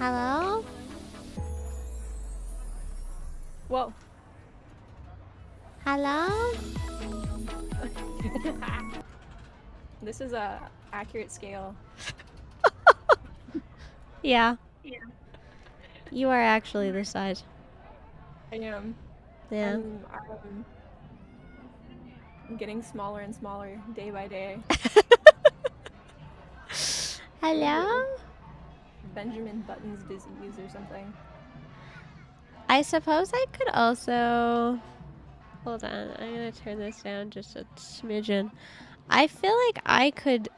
Hello? Whoa. Hello? This is a accurate scale. Yeah. You are actually this size. I am. Yeah. I'm getting smaller and smaller day by day. Hello? Benjamin Button's disease or something. I suppose I could also... Hold on, I'm gonna turn this down just a smidgen. I feel like I could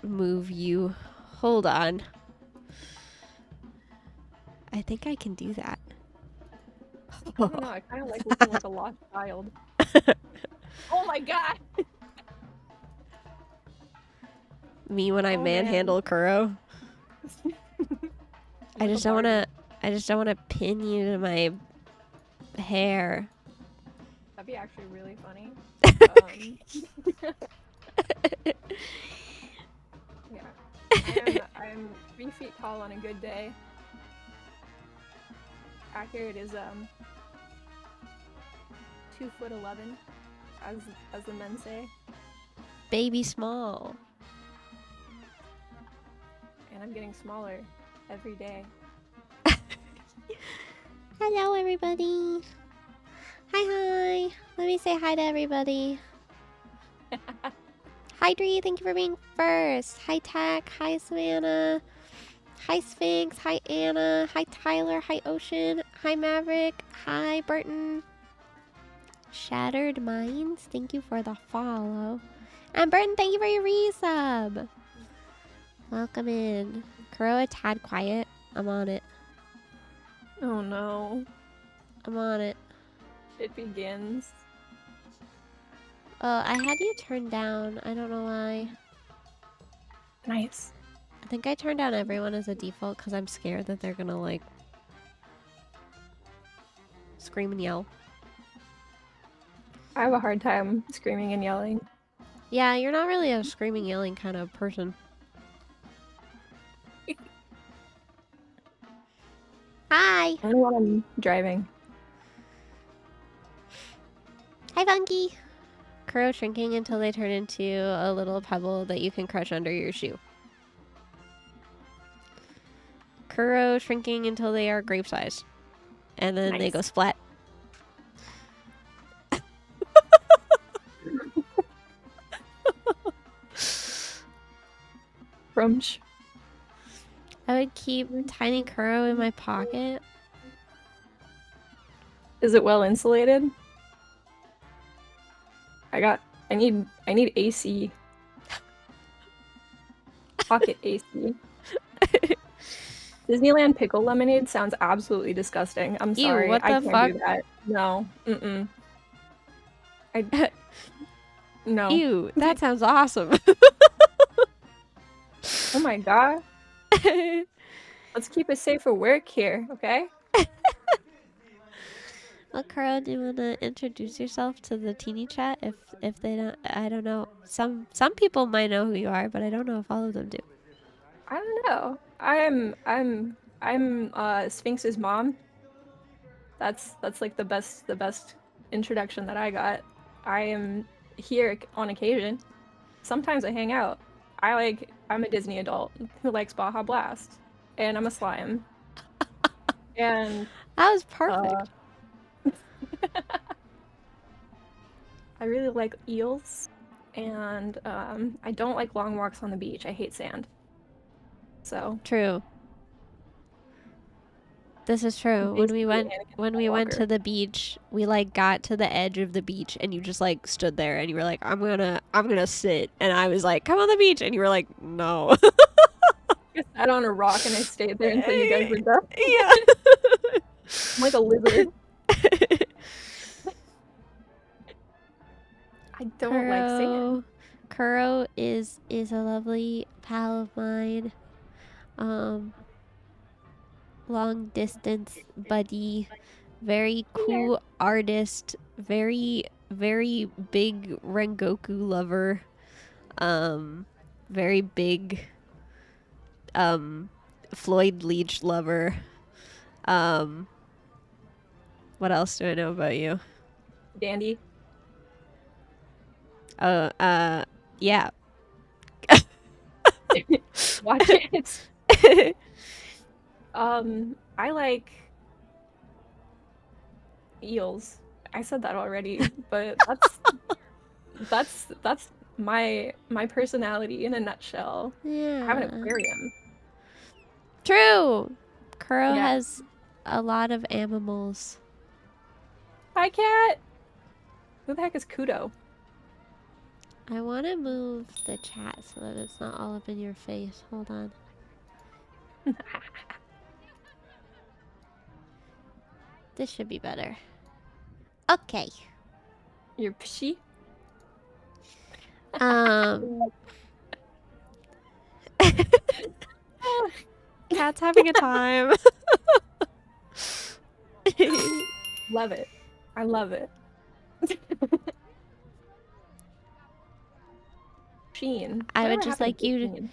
move you. Hold on. I think I can do that. I don't know, I kind of like looking like a lost child. Oh my god! Me when I manhandle Kuro. I just don't wanna pin you to my hair. That'd be actually really funny. Yeah. I'm 3 feet tall on a good day. Accurate is 2'11", as the men say. Baby small. And I'm getting smaller every day. Hello everybody. Hi. Let me say hi to everybody. Hi Dree, thank you for being first. Hi Tack, hi Savannah. Hi Sphinx, hi Anna, hi Tyler, hi Ocean, hi Maverick, hi Burton. Shattered Minds, thank you for the follow. And Burton, thank you for your resub. Welcome in. Kuro, a tad quiet. I'm on it. Oh no. I'm on it. It begins. I had you turned down. I don't know why. Nice. I think I turned down everyone as a default because I'm scared that they're gonna like scream and yell. I have a hard time screaming and yelling. Yeah, you're not really a screaming, yelling kind of person. Hi! Only when I'm driving. Hi, Funky! Kuro shrinking until they turn into a little pebble that you can crush under your shoe. Kuro shrinking until they are grape size. And then Nice. they go splat. Crunch. I would keep tiny Kuro in my pocket. Is it well insulated? I need AC. Pocket AC. Disneyland pickle lemonade sounds absolutely disgusting. I'm sorry. Ew, what the I fuck? can't do that. No. Mm-mm. No. Ew, that sounds awesome. Oh my god. Let's keep it safe for work here, okay? Well, Kuro, do you want to introduce yourself to the teeny chat? If they don't, I don't know. Some people might know who you are, but I don't know if all of them do. I don't know. I'm Sphinx's mom. That's like the best introduction that I got. I am here on occasion. Sometimes I hang out. I'm a Disney adult who likes Baja Blast, and I'm a slime. And That was perfect. I really like eels, and I don't like long walks on the beach. I hate sand. So True. This is true. When we went to the beach, we like got to the edge of the beach and you just like stood there and you were like, I'm gonna sit, and I was like, come on the beach, and you were like, no. I sat on a rock and I stayed there until you guys were done. Yeah. I'm like a lizard. I don't like sand. Kuro is a lovely pal of mine. Long distance buddy, very cool artist, very big Rengoku lover, very big Floyd Leach lover. What else do I know about you? Dandy. Yeah. Watch it. I like eels. I said that already, but that's my personality in a nutshell. Yeah. I have an aquarium. True. Kuro Yeah. has a lot of animals. Hi, cat. Who the heck is Kudo? I want to move the chat so that it's not all up in your face. Hold on. This should be better. Okay. You're pshy. Cat's having a time. Love it. I love it. Sheen. I would Whatever just happened like to you to, Sheen?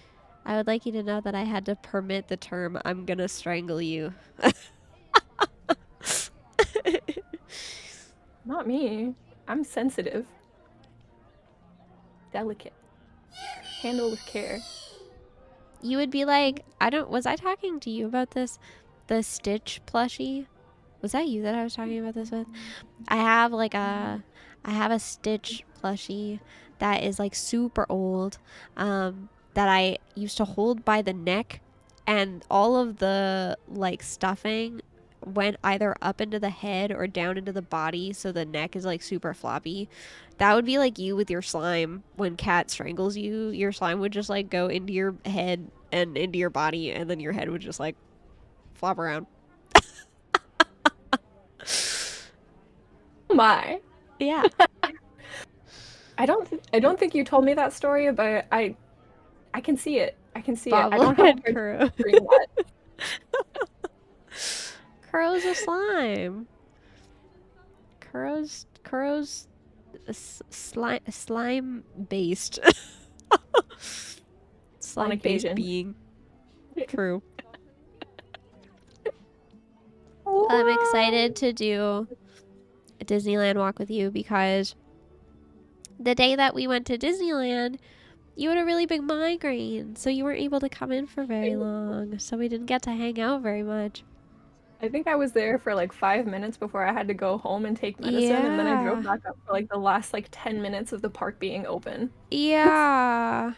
I would like you to know that I had to permit the term "I'm gonna strangle you." Not me. I'm sensitive. Delicate. Handle with care. You would be like, was I talking to you about this? The Stitch plushie? Was that you that I was talking about this with? I have a Stitch plushie that is like super old, that I used to hold by the neck, and all of the like stuffing went either up into the head or down into the body, so the neck is like super floppy. That would be like you with your slime. When Cat strangles you, your slime would just like go into your head and into your body, and then your head would just like flop around. Oh my. Yeah. I don't think you told me that story, but I can see it. I can see it. I Bobblehead don't have Kuro. that. Kuro's a slime. Kuro's slime based. Slime based occasion. being. True. I'm excited to do a Disneyland walk with you because the day that we went to Disneyland, you had a really big migraine, so you weren't able to come in for very long, so we didn't get to hang out very much. I think I was there for like 5 minutes before I had to go home and take medicine, and then I drove back up for like the last like 10 minutes of the park being open. Yeah.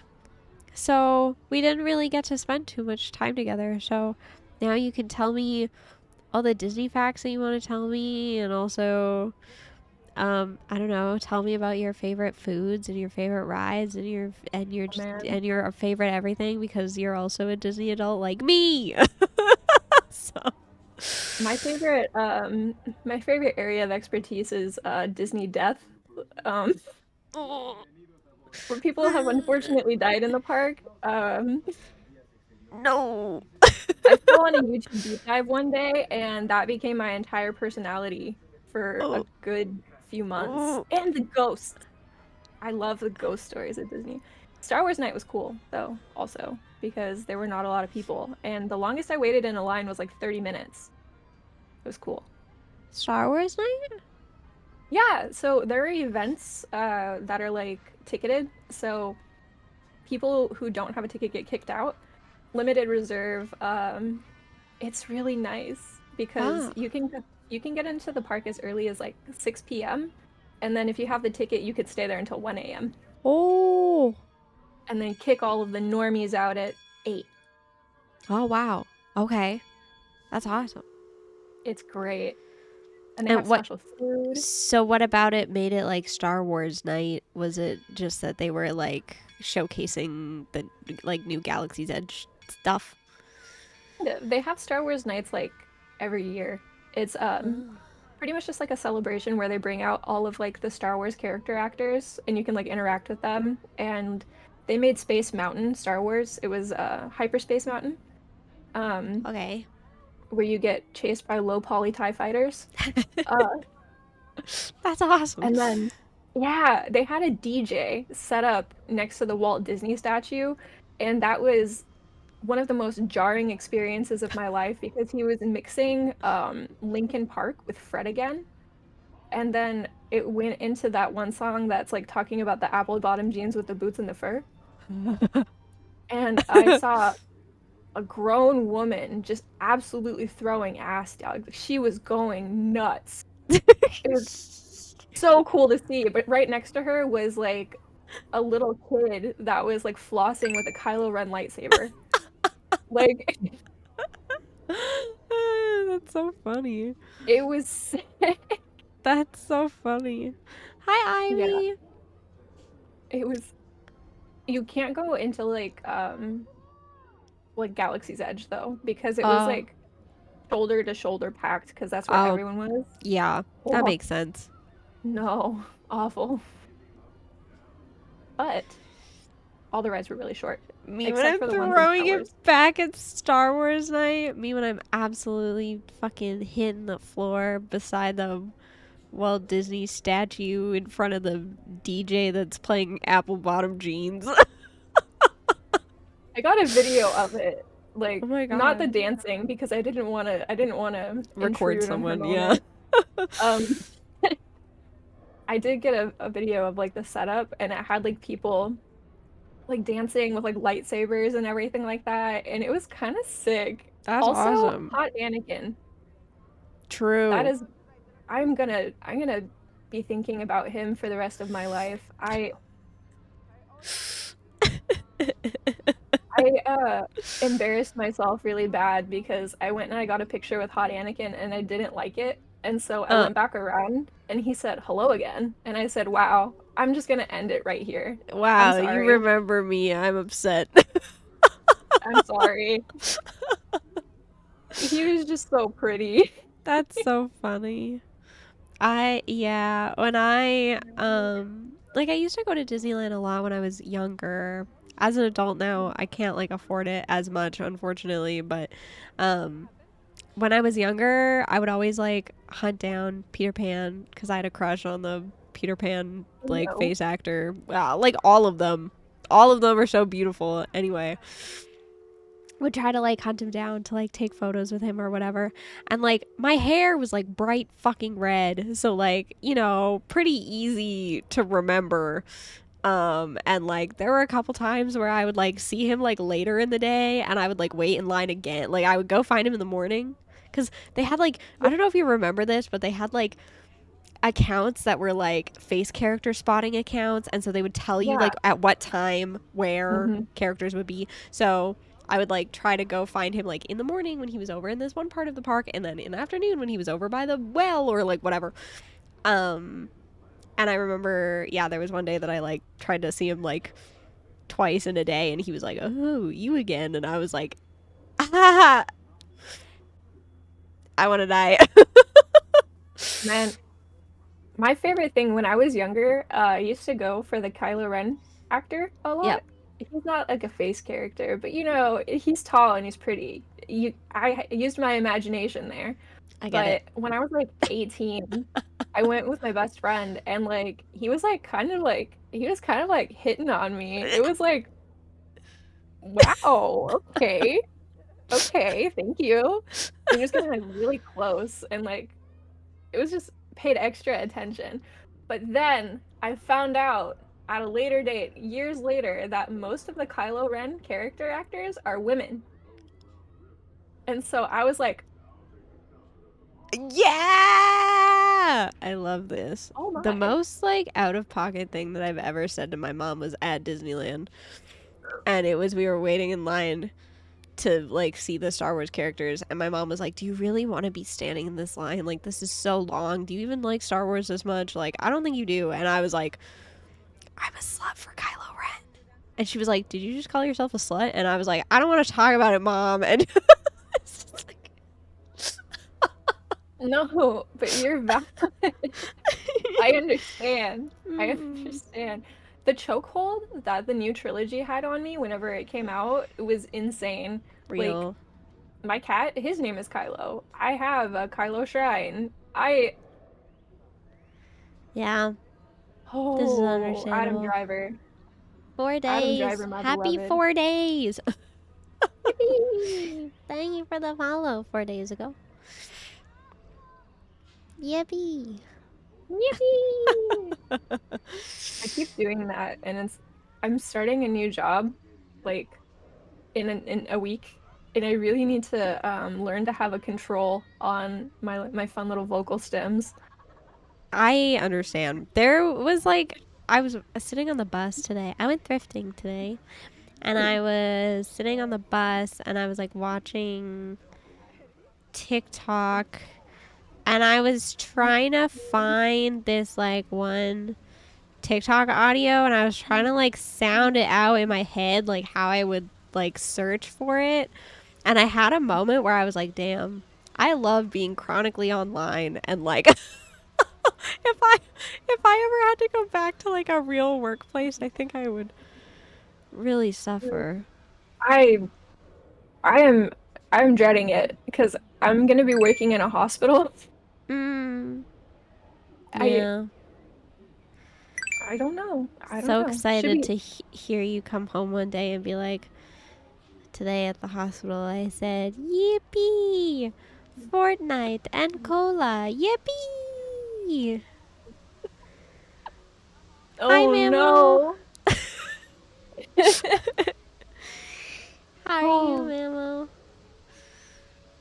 So we didn't really get to spend too much time together, so now you can tell me all the Disney facts that you want to tell me, and also I don't know, tell me about your favorite foods and your favorite rides and your favorite everything, because you're also a Disney adult like me. So my favorite area of expertise is Disney death. Where people have unfortunately died in the park. No. I fell on a YouTube deep dive one day, and that became my entire personality for a good few months. And the ghosts. I love the ghost stories at Disney. Star Wars night was cool, though, also, because there were not a lot of people. And the longest I waited in a line was like 30 minutes. It was cool. Star Wars night? Yeah, so there are events that are like ticketed, so people who don't have a ticket get kicked out. Limited reserve. It's really nice because you can get into the park as early as like 6 p.m. and then if you have the ticket, you could stay there until 1 a.m. Oh. And then kick all of the normies out at 8. Oh wow. Okay. That's awesome. It's great. And they have special food. So what about it made it like Star Wars night? Was it just that they were like showcasing the like new Galaxy's Edge stuff? They have Star Wars nights like every year. It's pretty much just like a celebration where they bring out all of like the Star Wars character actors and you can like interact with them. And they made Space Mountain Star Wars. It was Hyperspace Mountain. Okay. Where you get chased by low poly TIE fighters. That's awesome. And then, yeah, they had a DJ set up next to the Walt Disney statue, and that was one of the most jarring experiences of my life because he was mixing Linkin Park with Fred again. And then it went into that one song that's like talking about the apple bottom jeans with the boots and the fur. And I saw a grown woman just absolutely throwing ass down. She was going nuts. It was so cool to see. But right next to her was like a little kid that was like flossing with a Kylo Ren lightsaber. Like, That's so funny. it was sick. That's so funny. Hi, Ivy. Yeah. It was. You can't go into like Galaxy's Edge though because it was like shoulder to shoulder packed because that's where everyone was. Yeah, that makes sense. No, awful. But all the rides were really short. Me when I'm throwing it back at Star Wars night. Me when I'm absolutely fucking hitting the floor beside the Walt Disney statue in front of the DJ that's playing apple bottom jeans. I got a video of it. Like, oh my God. Not the dancing because I didn't want to record someone. Yeah. I did get a video of like the setup and it had like people like dancing with like lightsabers and everything like that, and it was kind of sick. That's also, awesome. Hot Anakin. True. That is, I'm gonna be thinking about him for the rest of my life. I embarrassed myself really bad because I went and I got a picture with Hot Anakin and I didn't like it. And so I went back around and he said hello again. And I said, wow, I'm just going to end it right here. Wow, you remember me. I'm upset. I'm sorry. He was just so pretty. That's so funny. When I like I used to go to Disneyland a lot when I was younger. As an adult now, I can't like afford it as much, unfortunately, but when I was younger, I would always like hunt down Peter Pan because I had a crush on the Peter Pan like face actor. Like all of them are so beautiful. Anyway, would try to like hunt him down to like take photos with him or whatever, and like my hair was like bright fucking red, so like, you know, pretty easy to remember. And like there were a couple times where I would like see him like later in the day and I would like wait in line again. Like I would go find him in the morning because they had like, I don't know if you remember this, but they had like accounts that were like face character spotting accounts, and so they would tell you like at what time where characters would be. So I would like try to go find him like in the morning when he was over in this one part of the park, and then in the afternoon when he was over by the well or like whatever. And I remember, there was one day that I, like, tried to see him, like, twice in a day, and he was like, oh, you again, and I was like, ah, I want to die. Man, my favorite thing when I was younger, I used to go for the Kylo Ren actor a lot. Yep. He's not, like, a face character, but, you know, he's tall and he's pretty. I used my imagination there. I get it. When I was, like, 18... I went with my best friend, and like he was kind of like hitting on me. It was like, wow, okay, thank you. We just got like really close, and like it was just paid extra attention. But then I found out at a later date, years later, that most of the Kylo Ren character actors are women, and so I was like, yeah, I love this. Oh my. The most like out of pocket thing that I've ever said to my mom was at Disneyland, and it was we were waiting in line to like see the Star Wars characters, and my mom was like, do you really want to be standing in this line? Like, this is so long. Do you even like Star Wars this much? Like, I don't think you do. And I was like, I'm a slut for Kylo Ren. And she was like, did you just call yourself a slut? And I was like, I don't want to talk about it, Mom. And no, but you're valid. I understand. I understand. The chokehold that the new trilogy had on me whenever it came out, it was insane. Real. Like, my cat, his name is Kylo. I have a Kylo shrine. Yeah. Oh, this is understandable. Adam Driver. 4 days. Adam Driver, my Happy beloved. 4 days. Thank you for the follow 4 days ago. Yippee. Yippee! I keep doing that, and I'm starting a new job, like in a week, and I really need to learn to have a control on my fun little vocal stems. I understand. There was like, I was sitting on the bus today. I went thrifting today. And I was sitting on the bus and I was like watching TikTok. And I was trying to find this like one TikTok audio. And I was trying to like sound it out in my head, like how I would like search for it. And I had a moment where I was like, damn, I love being chronically online. And like, if I ever had to go back to like a real workplace, I think I would really suffer. I'm dreading it because I'm gonna be working in a hospital. Yeah. I don't know. I don't so know. excited to hear you come home one day and be like, today at the hospital I said, yippee! Fortnite and cola, yippee! Oh Hi, Mammo. no! How are you, Mammo?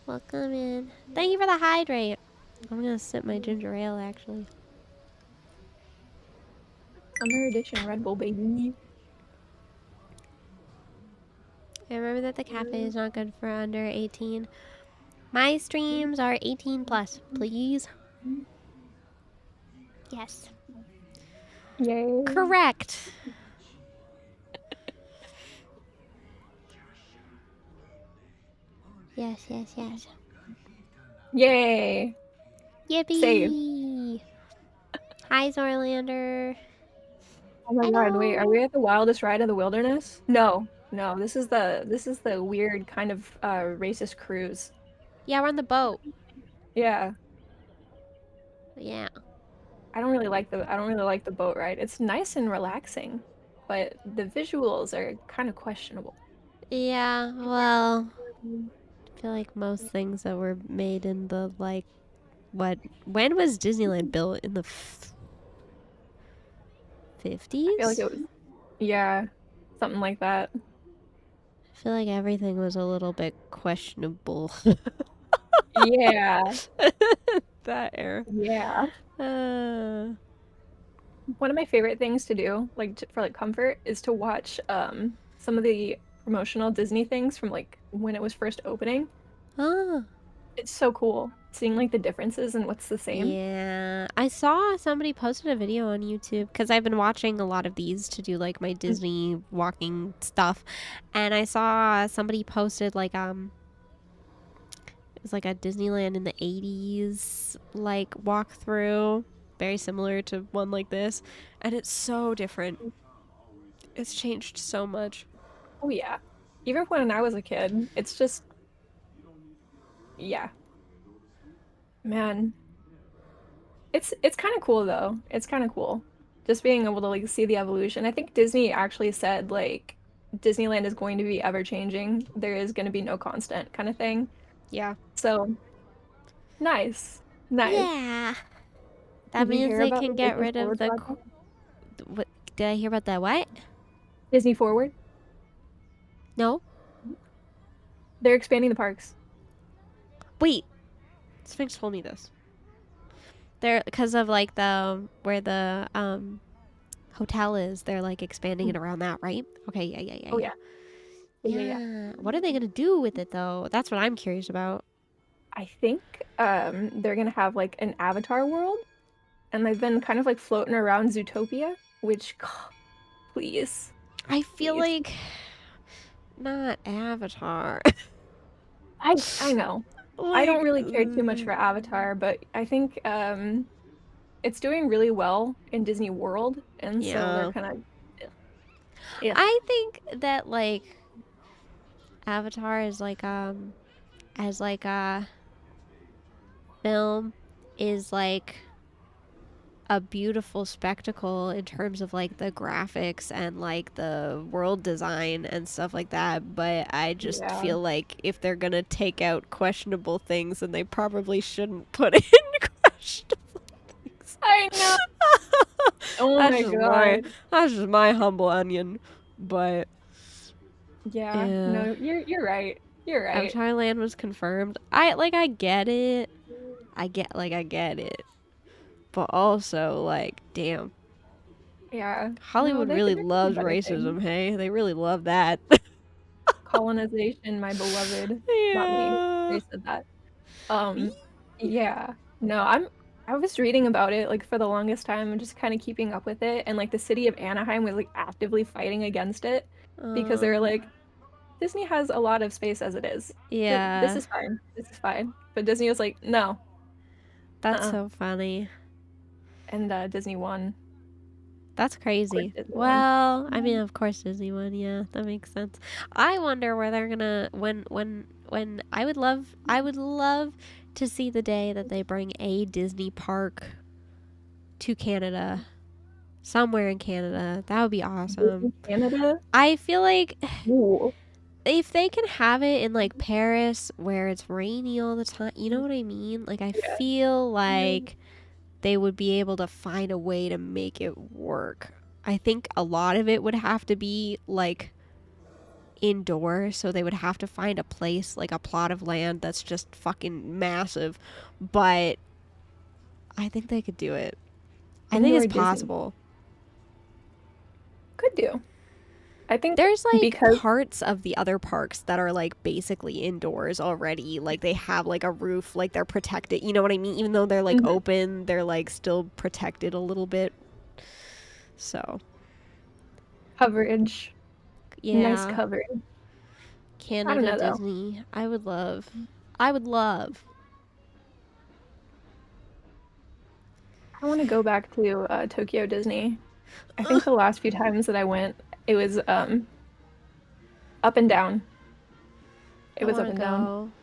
Welcome in. Thank you for the hydrate. I'm gonna sip my ginger ale, actually. Summer edition Red Bull, baby. I remember that the cafe is not good for under 18. My streams are 18 plus, please. Yes. Yay. Correct. Yes. Yay. Yippee. Save. Hi, Zorlander. Oh my god, wait, are we at the wildest ride of the wilderness? No, this is the weird kind of racist cruise. Yeah, we're on the boat. Yeah. Yeah. I don't really like the boat ride. It's nice and relaxing, but the visuals are kind of questionable. Yeah, well, I feel like most things that were made in the, like, when was Disneyland built? In the 50s? I feel like it was, yeah, something like that. I feel like everything was a little bit questionable. Yeah. That era. Yeah. One of my favorite things to do, like for like comfort, is to watch some of the promotional Disney things from like when it was first opening. It's so cool seeing like the differences and what's the same. Yeah, I saw somebody posted a video on YouTube because I've been watching a lot of these to do like my Disney walking stuff, and I saw somebody posted like it was like a Disneyland in the 80s like walkthrough, very similar to one like this, and it's so different. It's changed so much. Oh yeah, even when I was a kid, it's just yeah. Man, it's kind of cool though. It's kind of cool just being able to like see the evolution. I think Disney actually said like Disneyland is going to be ever changing. There is going to be no constant kind of thing. Yeah. So nice. Yeah. That means they can get rid of the. What did I hear about that? What? Disney Forward? No. They're expanding the parks. Wait. Sphinx told me this. They're because of like the where the hotel is. They're like expanding it around that, right? Okay. Yeah. Oh yeah. Yeah. What are they gonna do with it though? That's what I'm curious about. I think they're gonna have like an Avatar world, and they've been kind of like floating around Zootopia, which, please. I feel like not Avatar. I know. Like, I don't really care too much for Avatar, but I think it's doing really well in Disney World, and so they're kind of. Yeah. I think that like Avatar is like as like a film is like a beautiful spectacle in terms of like the graphics and like the world design and stuff like that, but I just feel like if they're gonna take out questionable things, then they probably shouldn't put in questionable things. I know. Oh my god. That's just my humble onion, but yeah. No, you're right. You're right. Avatar Land was confirmed. I get it. I get it. But also, like, damn. Yeah. Hollywood really loves racism, hey? They really love that. Colonization, my beloved. Yeah. Not me. They said that. Yeah. No, I was reading about it, like, for the longest time and just kind of keeping up with it. And, like, the city of Anaheim was, like, actively fighting against it. Because they were like, Disney has a lot of space as it is. Yeah. This is fine. This is fine. But Disney was like, no. That's so funny. And Disney won. That's crazy. Well, I mean, of course Disney won. Yeah, that makes sense. I wonder where they're gonna when I would love to see the day that they bring a Disney park to Canada. Somewhere in Canada. That would be awesome. Canada? I feel like Ooh. if they can have it in like Paris where it's rainy all the time, you know what I mean? Like I feel like they would be able to find a way to make it work. I think a lot of it would have to be like indoors, so they would have to find a place, like a plot of land that's just fucking massive. But I think they could do it. I think it's possible. Could do. I think there's like parts of the other parks that are like basically indoors already. Like they have like a roof, like they're protected. You know what I mean? Even though they're like open, they're like still protected a little bit. So coverage. Yeah. Nice coverage. Canada Disney. I would love. I want to go back to Tokyo Disney. I think the last few times that I went, it was up and down. It was up and down.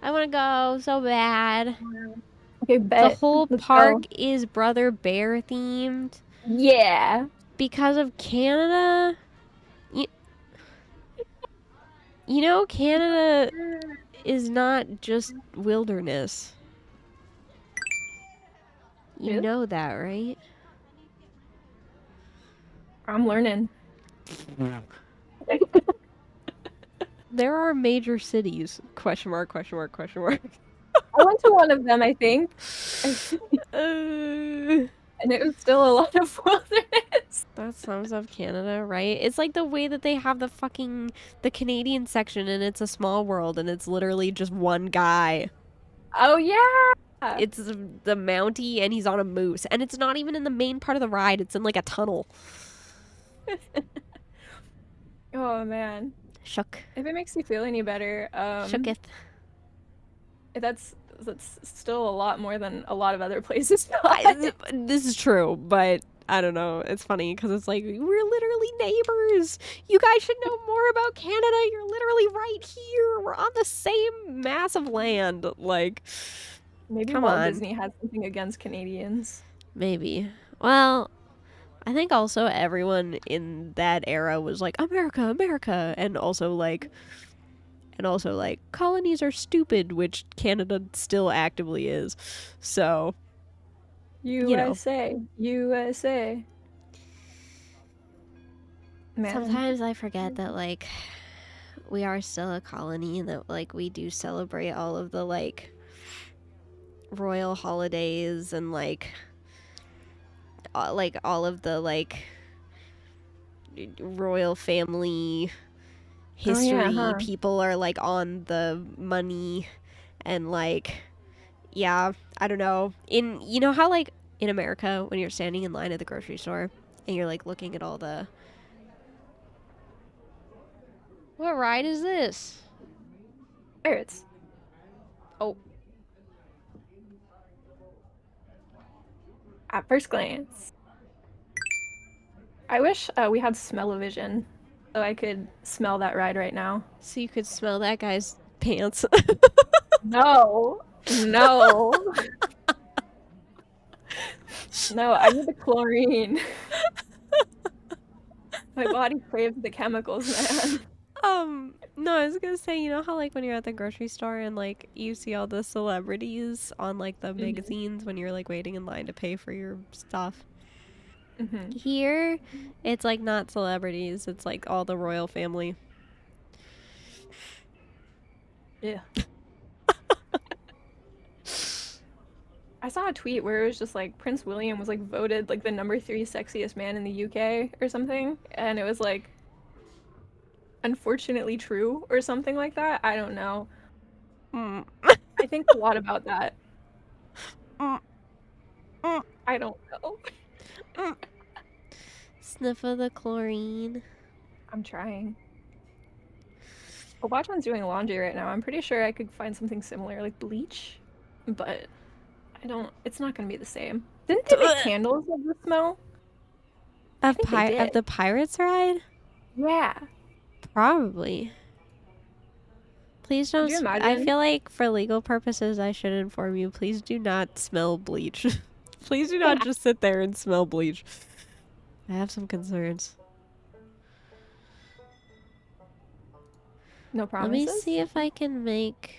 I want to go so bad. Okay, bet. The whole park is Brother Bear themed. Yeah. Because of Canada. You know, Canada is not just wilderness. You know that, right? I'm learning. There are major cities. Question mark, question mark, question mark. I went to one of them, I think. And it was still a lot of wilderness. That sums up Canada, right? It's like the way that they have the Canadian section and it's a small world and it's literally just one guy. Oh, yeah! It's the Mountie and he's on a moose. And it's not even in the main part of the ride. It's in like a tunnel. Oh, man. Shook. If it makes you feel any better, shooketh. That's still a lot more than a lot of other places. This is true, but I don't know. It's funny because it's like, we're literally neighbors. You guys should know more about Canada. You're literally right here. We're on the same mass of land. Like, maybe Walt Disney had something against Canadians. Maybe. Well, I think also everyone in that era was like, America, America. And also like, colonies are stupid, which Canada still actively is. So, USA, USA. Man. Sometimes I forget that, like, we are still a colony and that, like, we do celebrate all of the, like, royal holidays and, like all of the, like, royal family history. People are like on the money and like, yeah, I don't know. You know how like in America when you're standing in line at the grocery store and you're like looking at all the, what ride is this? Pirates. Oh. At first glance. I wish we had smell-o-vision. So I could smell that ride right now. So you could smell that guy's pants. No. No, I need the chlorine. My body craves the chemicals, man. No, I was gonna say, you know how like when you're at the grocery store and like you see all the celebrities on like the magazines when you're like waiting in line to pay for your stuff? Mm-hmm. Here, it's like not celebrities, it's like all the royal family. Yeah. I saw a tweet where it was just like Prince William was like voted like the #3 sexiest man in the UK or something, and it was like unfortunately true or something like that. I don't know. Mm. I think a lot about that. I don't know. Sniff of the chlorine. I'm trying. Obachan's doing laundry right now. I'm pretty sure I could find something similar, like bleach, but I don't. It's not gonna be the same. Didn't they make candles of the smell? I think they Of did. the Pirates ride? Yeah. Probably. Please don't. Could you I imagine? feel like for legal purposes, I should inform you. Please do not smell bleach. Please do not just sit there and smell bleach. I have some concerns. No Let promises. me see if I can make.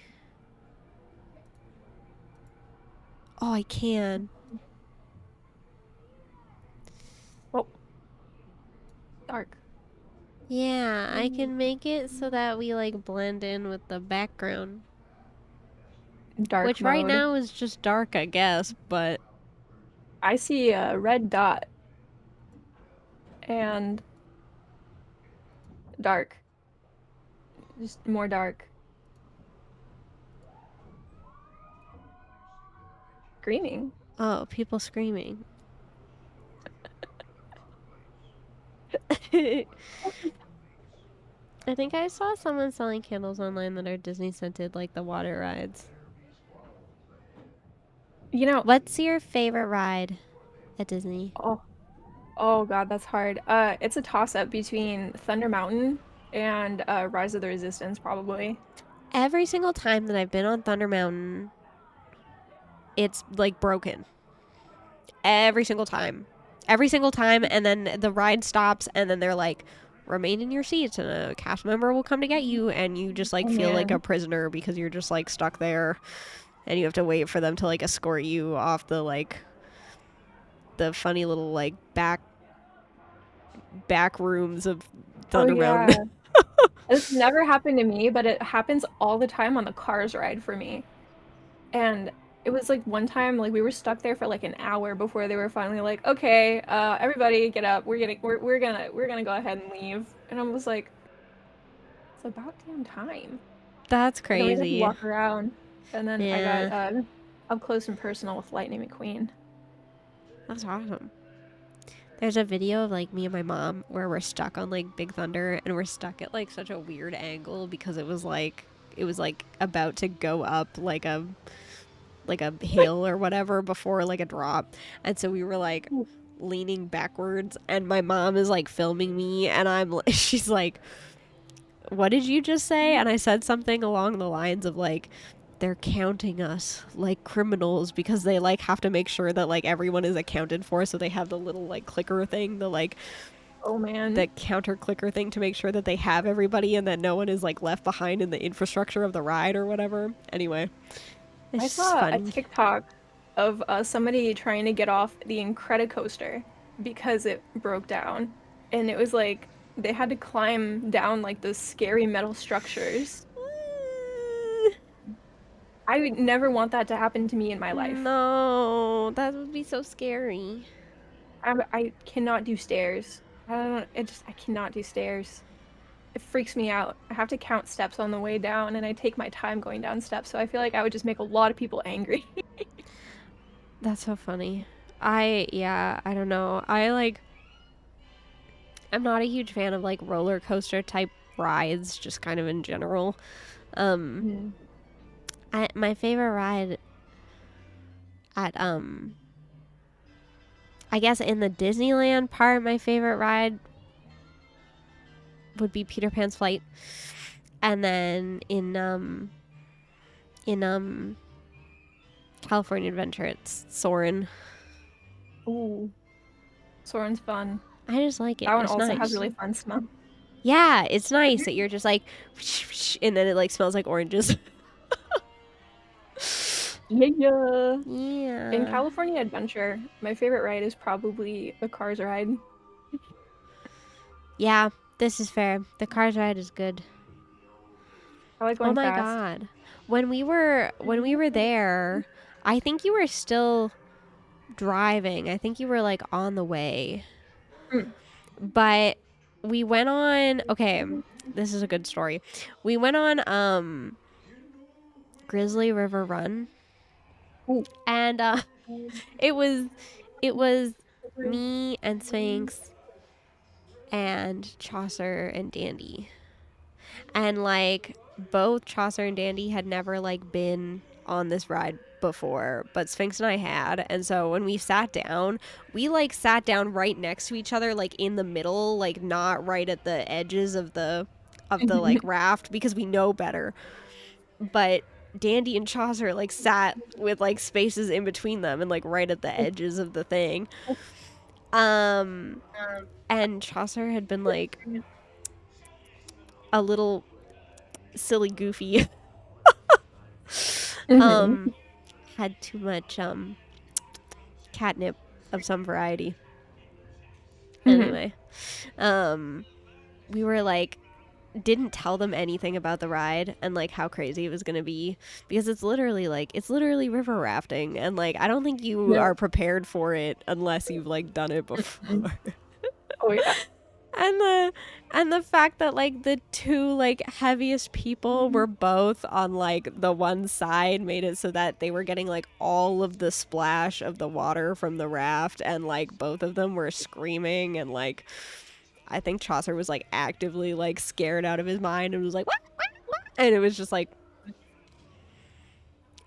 Oh, I can. Oh. Dark. Yeah, I can make it so that we like blend in with the background. Dark Which mode. right now is just dark, I guess, but I see a red dot. And dark. Just more dark. Screaming. oh, people screaming. I think I saw someone selling candles online that are Disney scented, like the water rides. You know, What's your favorite ride at Disney? oh god, that's hard. It's a toss-up between Thunder Mountain and Rise of the Resistance, probably. Every single time that I've been on Thunder Mountain, it's like broken. Every single time. Every single time, and then the ride stops, and then they're like, remain in your seats, and a cast member will come to get you, and you just like Oh, feel like man. a prisoner because you're just like stuck there, and you have to wait for them to like escort you off the like the funny little like back rooms of Thunder Mountain. It's never happened to me, but it happens all the time on the Cars ride for me. And it was like one time, like we were stuck there for like an hour before they were finally like, "Okay, everybody get up. We're gonna go ahead and leave." And I was like, "It's about damn time." That's And then we got to crazy. walk around, and then I Yeah, got up close and personal with Lightning McQueen. that's awesome. There's a video of like me and my mom where we're stuck on like Big Thunder, and we're stuck at like such a weird angle because it was like about to go up like a hill or whatever before like a drop, and so we were like leaning backwards, and my mom is like filming me, and she's like, what did you just say? And I said something along the lines of like, they're counting us like criminals because they like have to make sure that like everyone is accounted for, so they have the little like clicker thing, the like Oh man. the counter clicker thing to make sure that they have everybody and that no one is like left behind in the infrastructure of the ride or whatever. Anyway, it's I just saw a funny. TikTok of somebody trying to get off the Incredicoaster because it broke down. And it was like they had to climb down like those scary metal structures. I would never want that to happen to me in my life. No, that would be so scary. I cannot do stairs. I cannot do stairs. It freaks me out. I have to count steps on the way down, and I take my time going down steps, so I feel like I would just make a lot of people angry. That's so funny. I don't know. I'm not a huge fan of like roller coaster type rides, just kind of in general. Mm. My favorite ride at I guess in the Disneyland part, my favorite ride would be Peter Pan's Flight, and then in California Adventure, it's Soarin'. Ooh. Soren's fun. I just like it. That one It's also nice. has really fun smell. Yeah, it's nice that you're just like, and then it like smells like oranges. Yeah. Yeah. In California Adventure, my favorite ride is probably the Cars ride. Yeah, this is fair. The Cars ride is good. I like going Oh my fast. god. When we were there, I think you were still driving. I think you were like on the way. But we went on, okay, this is a good story. We went on Grizzly River Run. Ooh. And it was me and Sphinx and Chaucer and Dandy. And like both Chaucer and Dandy had never like been on this ride before, but Sphinx and I had. And so when we sat down, we like sat down right next to each other, like in the middle, like not right at the edges of the like raft, because we know better. But Dandy and Chaucer like sat with like spaces in between them and like right at the edges of the thing. And Chaucer had been like a little silly goofy. Had too much catnip of some variety. Anyway, we were like, didn't tell them anything about the ride and like how crazy it was gonna be, because it's literally river rafting, and like I don't think you are prepared for it unless you've like done it before. Oh yeah. And the fact that like the two like heaviest people were both on like the one side made it so that they were getting like all of the splash of the water from the raft, and like both of them were screaming, and like I think Chaucer was like actively like scared out of his mind and was like, what? And it was just like,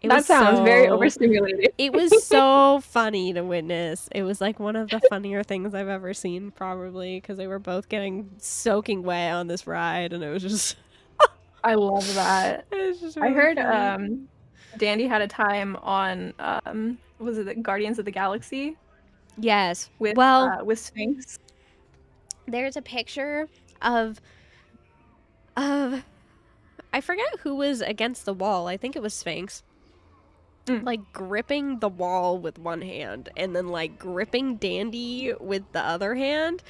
that sounds very overstimulated. It was so funny to witness. It was like one of the funnier things I've ever seen, probably, because they were both getting soaking wet on this ride, and it was just I love that. It was just really I heard funny. Dandy had a time on was it the Guardians of the Galaxy? Yes. With Sphinx. There's a picture of I forget who was against the wall. I think it was Sphinx. Like gripping the wall with one hand, and then like gripping Dandy with the other hand,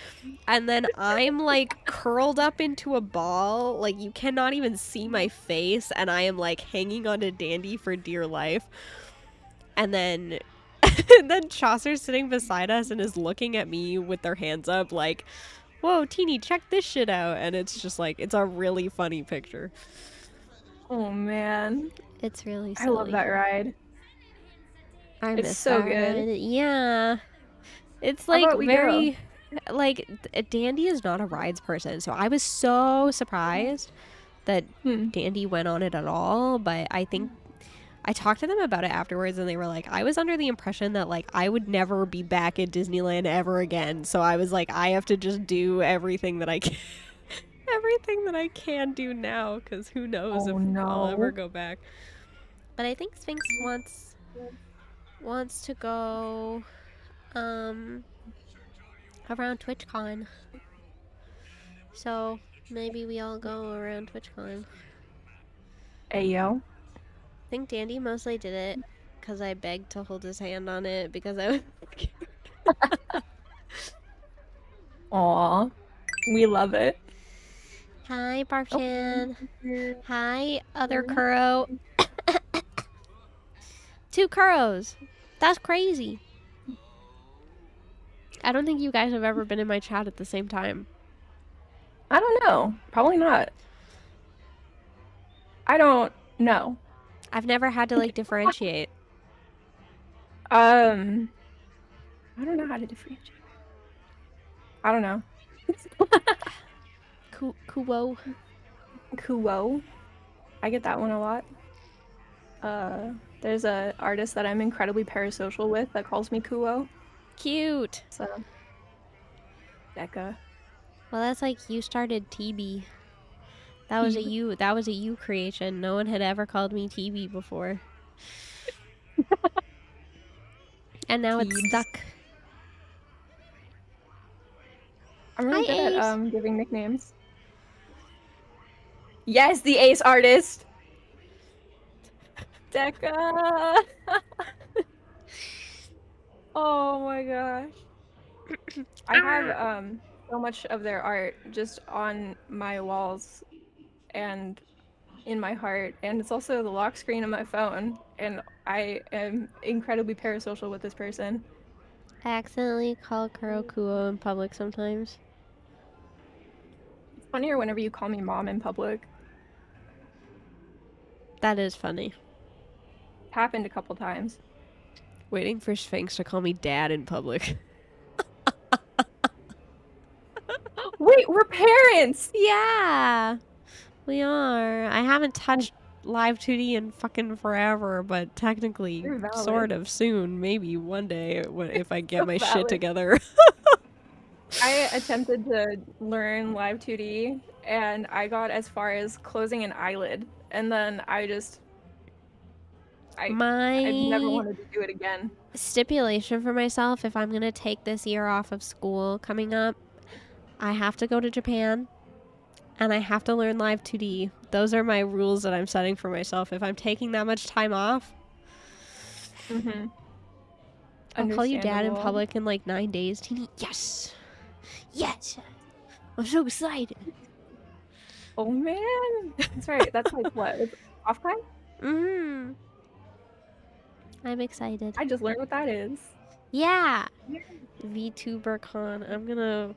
and then I'm like curled up into a ball, like you cannot even see my face, and I am like hanging onto Dandy for dear life. And then Chaucer's sitting beside us and is looking at me with their hands up like, whoa, Teeny, check this shit out. And it's just like, it's a really funny picture. Oh man, it's really silly. I love that ride. It's so good. Yeah. It's like very like Dandy is not a rides person, so I was so surprised that Dandy went on it at all. But I think I talked to them about it afterwards, and they were like, I was under the impression that like I would never be back at Disneyland ever again, so I was like, I have to just do everything that I can do now, because who knows if I'll ever go back. But I think Sphinx wants to go around TwitchCon, so maybe we all go around TwitchCon. Hey yo. I think Dandy mostly did it because I begged to hold his hand on it because I was scared. Aw, we love it. Hi, Barfchan. Hi, other Kuro. 2 Kuros. That's crazy. I don't think you guys have ever been in my chat at the same time. I don't know. Probably not. I don't know. I've never had to like differentiate. I don't know how to differentiate. I don't know. Kuwo. I get that one a lot. There's a artist that I'm incredibly parasocial with that calls me Kuwo. Cute. So, Becca. Well, that's like you started TB. That was a you creation. No one had ever called me TB before. And now it's stuck. I'm really Hi, good Ace. at giving nicknames. Yes, the ace artist. Deca. Oh my gosh. I have so much of their art just on my walls and in my heart, and it's also the lock screen of my phone, and I am incredibly parasocial with this person. I accidentally call KuroKurata in public sometimes. It's funnier whenever you call me mom in public. That is funny. It's happened a couple times. Waiting for Sphinx to call me dad in public. Wait, we're parents! Yeah, we are. I haven't touched live 2D in fucking forever, but technically, You're valid. sort of soon, maybe one day if I get my shit Valid. together. I attempted to learn live 2D, and I got as far as closing an eyelid, and then I've never wanted to do it again. Stipulation for myself, if I'm gonna take this year off of school coming up, I have to go to Japan and I have to learn live 2D. Those are my rules that I'm setting for myself. If I'm taking that much time off, I'll call you dad in public in like 9 days. Teeny, yes! Yes! I'm so excited. Oh man! That's right. That's like what? Off time? Mm-hmm. I'm excited. I just learned what that is. Yeah! VTuber con. I'm gonna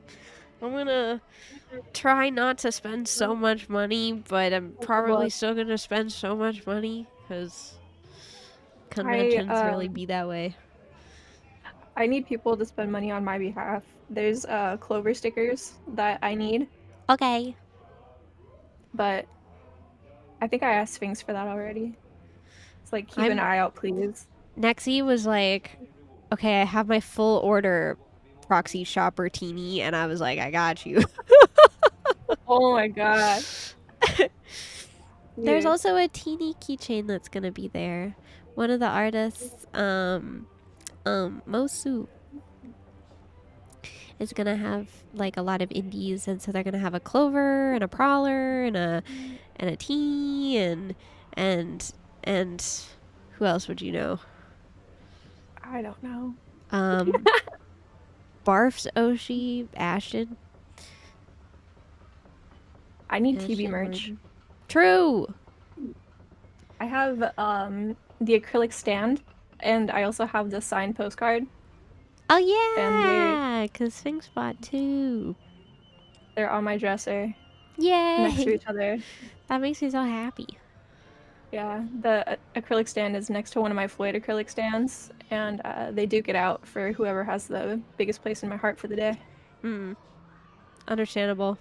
try not to spend so much money, but I'm probably still gonna spend so much money because conventions really be that way. I need people to spend money on my behalf. There's Clover stickers that I need. Okay. But I think I asked Sphinx for that already. It's like, keep an eye out, please. Nexie was like, okay, I have my full order proxy shopper teeny, and I was like, I got you. Oh my god. There's also a teeny keychain that's gonna be there. One of the artists, Mosu, is gonna have like a lot of indies, and so they're gonna have a Clover and a Prowler and a Tea and who else would you know? I don't know. Barf's Oshi, Ashton. I need TB merch. True. I have the acrylic stand, and I also have the signed postcard. Oh yeah, because Sphinx bought two. They're on my dresser. Yay! Next to each other. That makes me so happy. Yeah, the acrylic stand is next to one of my Floyd acrylic stands, and they duke it out for whoever has the biggest place in my heart for the day. Understandable.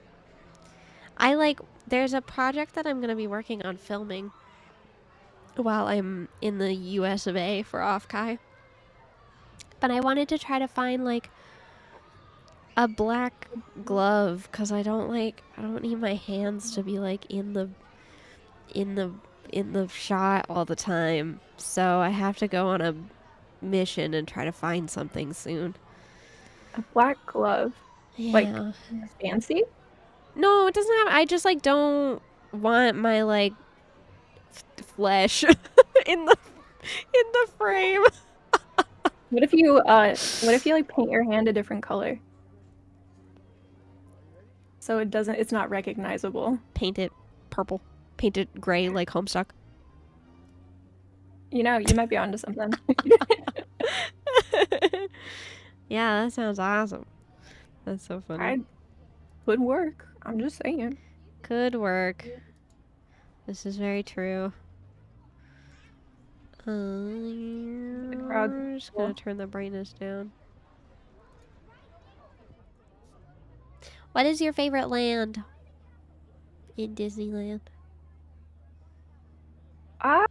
There's a project that I'm going to be working on filming while I'm in the US of A for Offkai. But I wanted to try to find like a black glove because I don't need my hands to be like in the shot all the time. So I have to go on a mission and try to find something soon. A black glove? Yeah. Like fancy? No, it doesn't have. I just like don't want my like flesh in the frame. What if you like paint your hand a different color? So it's not recognizable. Paint it purple. Paint it gray like Homestuck. You know, you might be onto something. Yeah, that sounds awesome. That's so funny. Could work. I'm just saying. Could work. This is very true. I'm just gonna turn the brightness down. What is your favorite land in Disneyland? I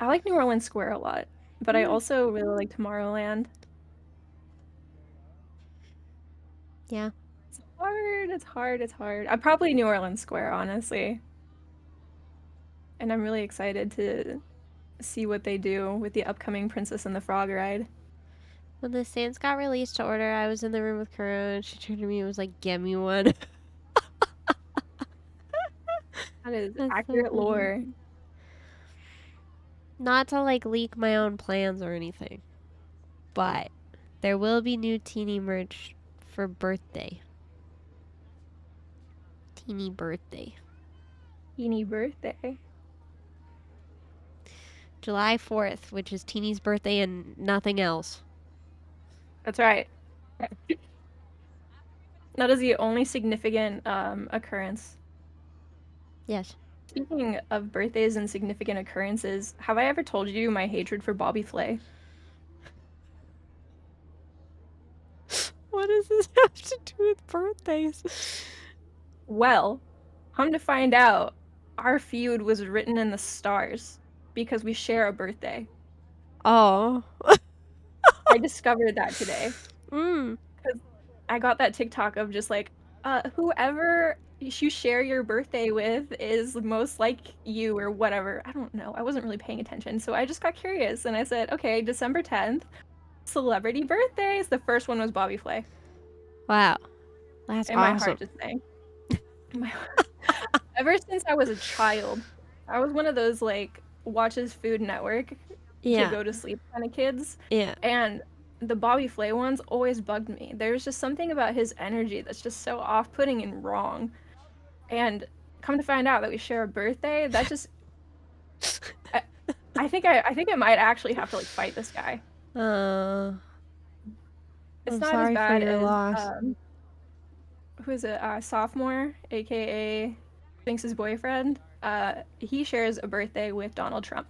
like New Orleans Square a lot, but I also really like Tomorrowland. Yeah. It's hard. I probably New Orleans Square, honestly. And I'm really excited to see what they do with the upcoming Princess and the Frog ride. When the Sans got released to order, I was in the room with Kuro, and she turned to me and was like, "Get me one." That is That's so accurate funny. lore. Not to like leak my own plans or anything, but there will be new teeny merch for birthday. Teeny birthday. Teeny birthday. July 4th, which is Teeny's birthday and nothing else. That's right. That is the only significant occurrence. Yes. Speaking of birthdays and significant occurrences, have I ever told you my hatred for Bobby Flay? What does this have to do with birthdays? Well, come to find out, our feud was written in the stars because we share a birthday. Oh. I discovered that today. Mm. Because I got that TikTok of just like, whoever you share your birthday with is most like you or whatever. I don't know. I wasn't really paying attention. So I just got curious and I said, okay, December 10th, celebrity birthdays. The first one was Bobby Flay. Wow. That's and awesome. my heart just sank. Ever since I was a child, I was one of those like watches Food Network to go to sleep kind of kids. Yeah. And the Bobby Flay ones always bugged me. There's just something about his energy that's just so off-putting and wrong. And come to find out that we share a birthday, that just I think I might actually have to like fight this guy. It's I'm not sorry as bad for your as loss. who is it? Sophomore, aka Sphinx's boyfriend. He shares a birthday with Donald Trump.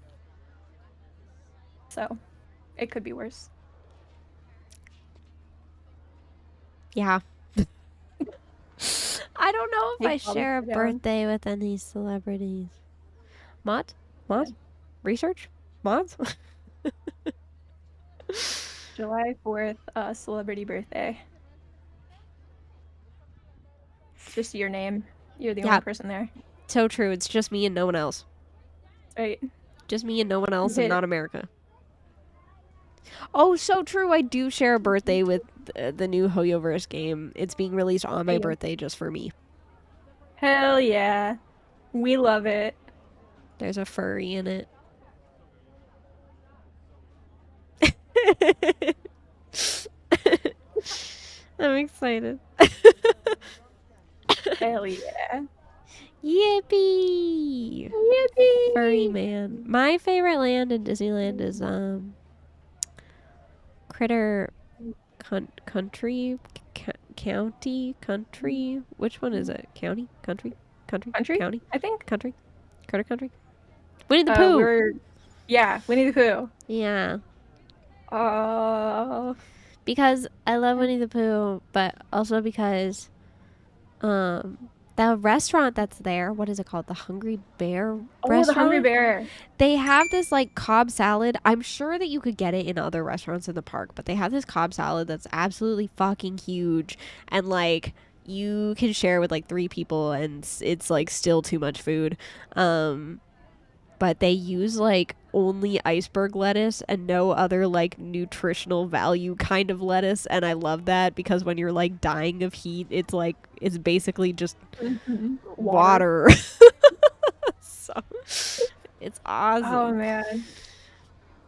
So it could be worse. Yeah. I don't know if Hey, I share a Bobby, birthday with any celebrities. Mod? Research? Mods? July 4th, celebrity birthday. It's just your name. You're the only person there. So true. It's just me and no one else. Right. Just me and no one else and not America. Oh, so true. I do share a birthday with the new Hoyoverse game. It's being released on my birthday just for me. Hell yeah. We love it. There's a furry in it. I'm excited. Hell yeah. Yippee! Yippee! Furry man. My favorite land in Disneyland is Critter Country County Country. Which one is it? County Country County. I think Country Critter Country. Winnie the Pooh. Yeah, Winnie the Pooh. Yeah. Oh. Because I love Winnie the Pooh, but also because the restaurant that's there, what is it called? The Hungry Bear restaurant? The Hungry Bear. They have this like Cobb salad. I'm sure that you could get it in other restaurants in the park, but they have this Cobb salad that's absolutely fucking huge, and like you can share with like 3 people and it's like still too much food. But they use like only iceberg lettuce and no other like nutritional value kind of lettuce, and I love that because when you're like dying of heat, it's like it's basically just water. So it's awesome. Oh man.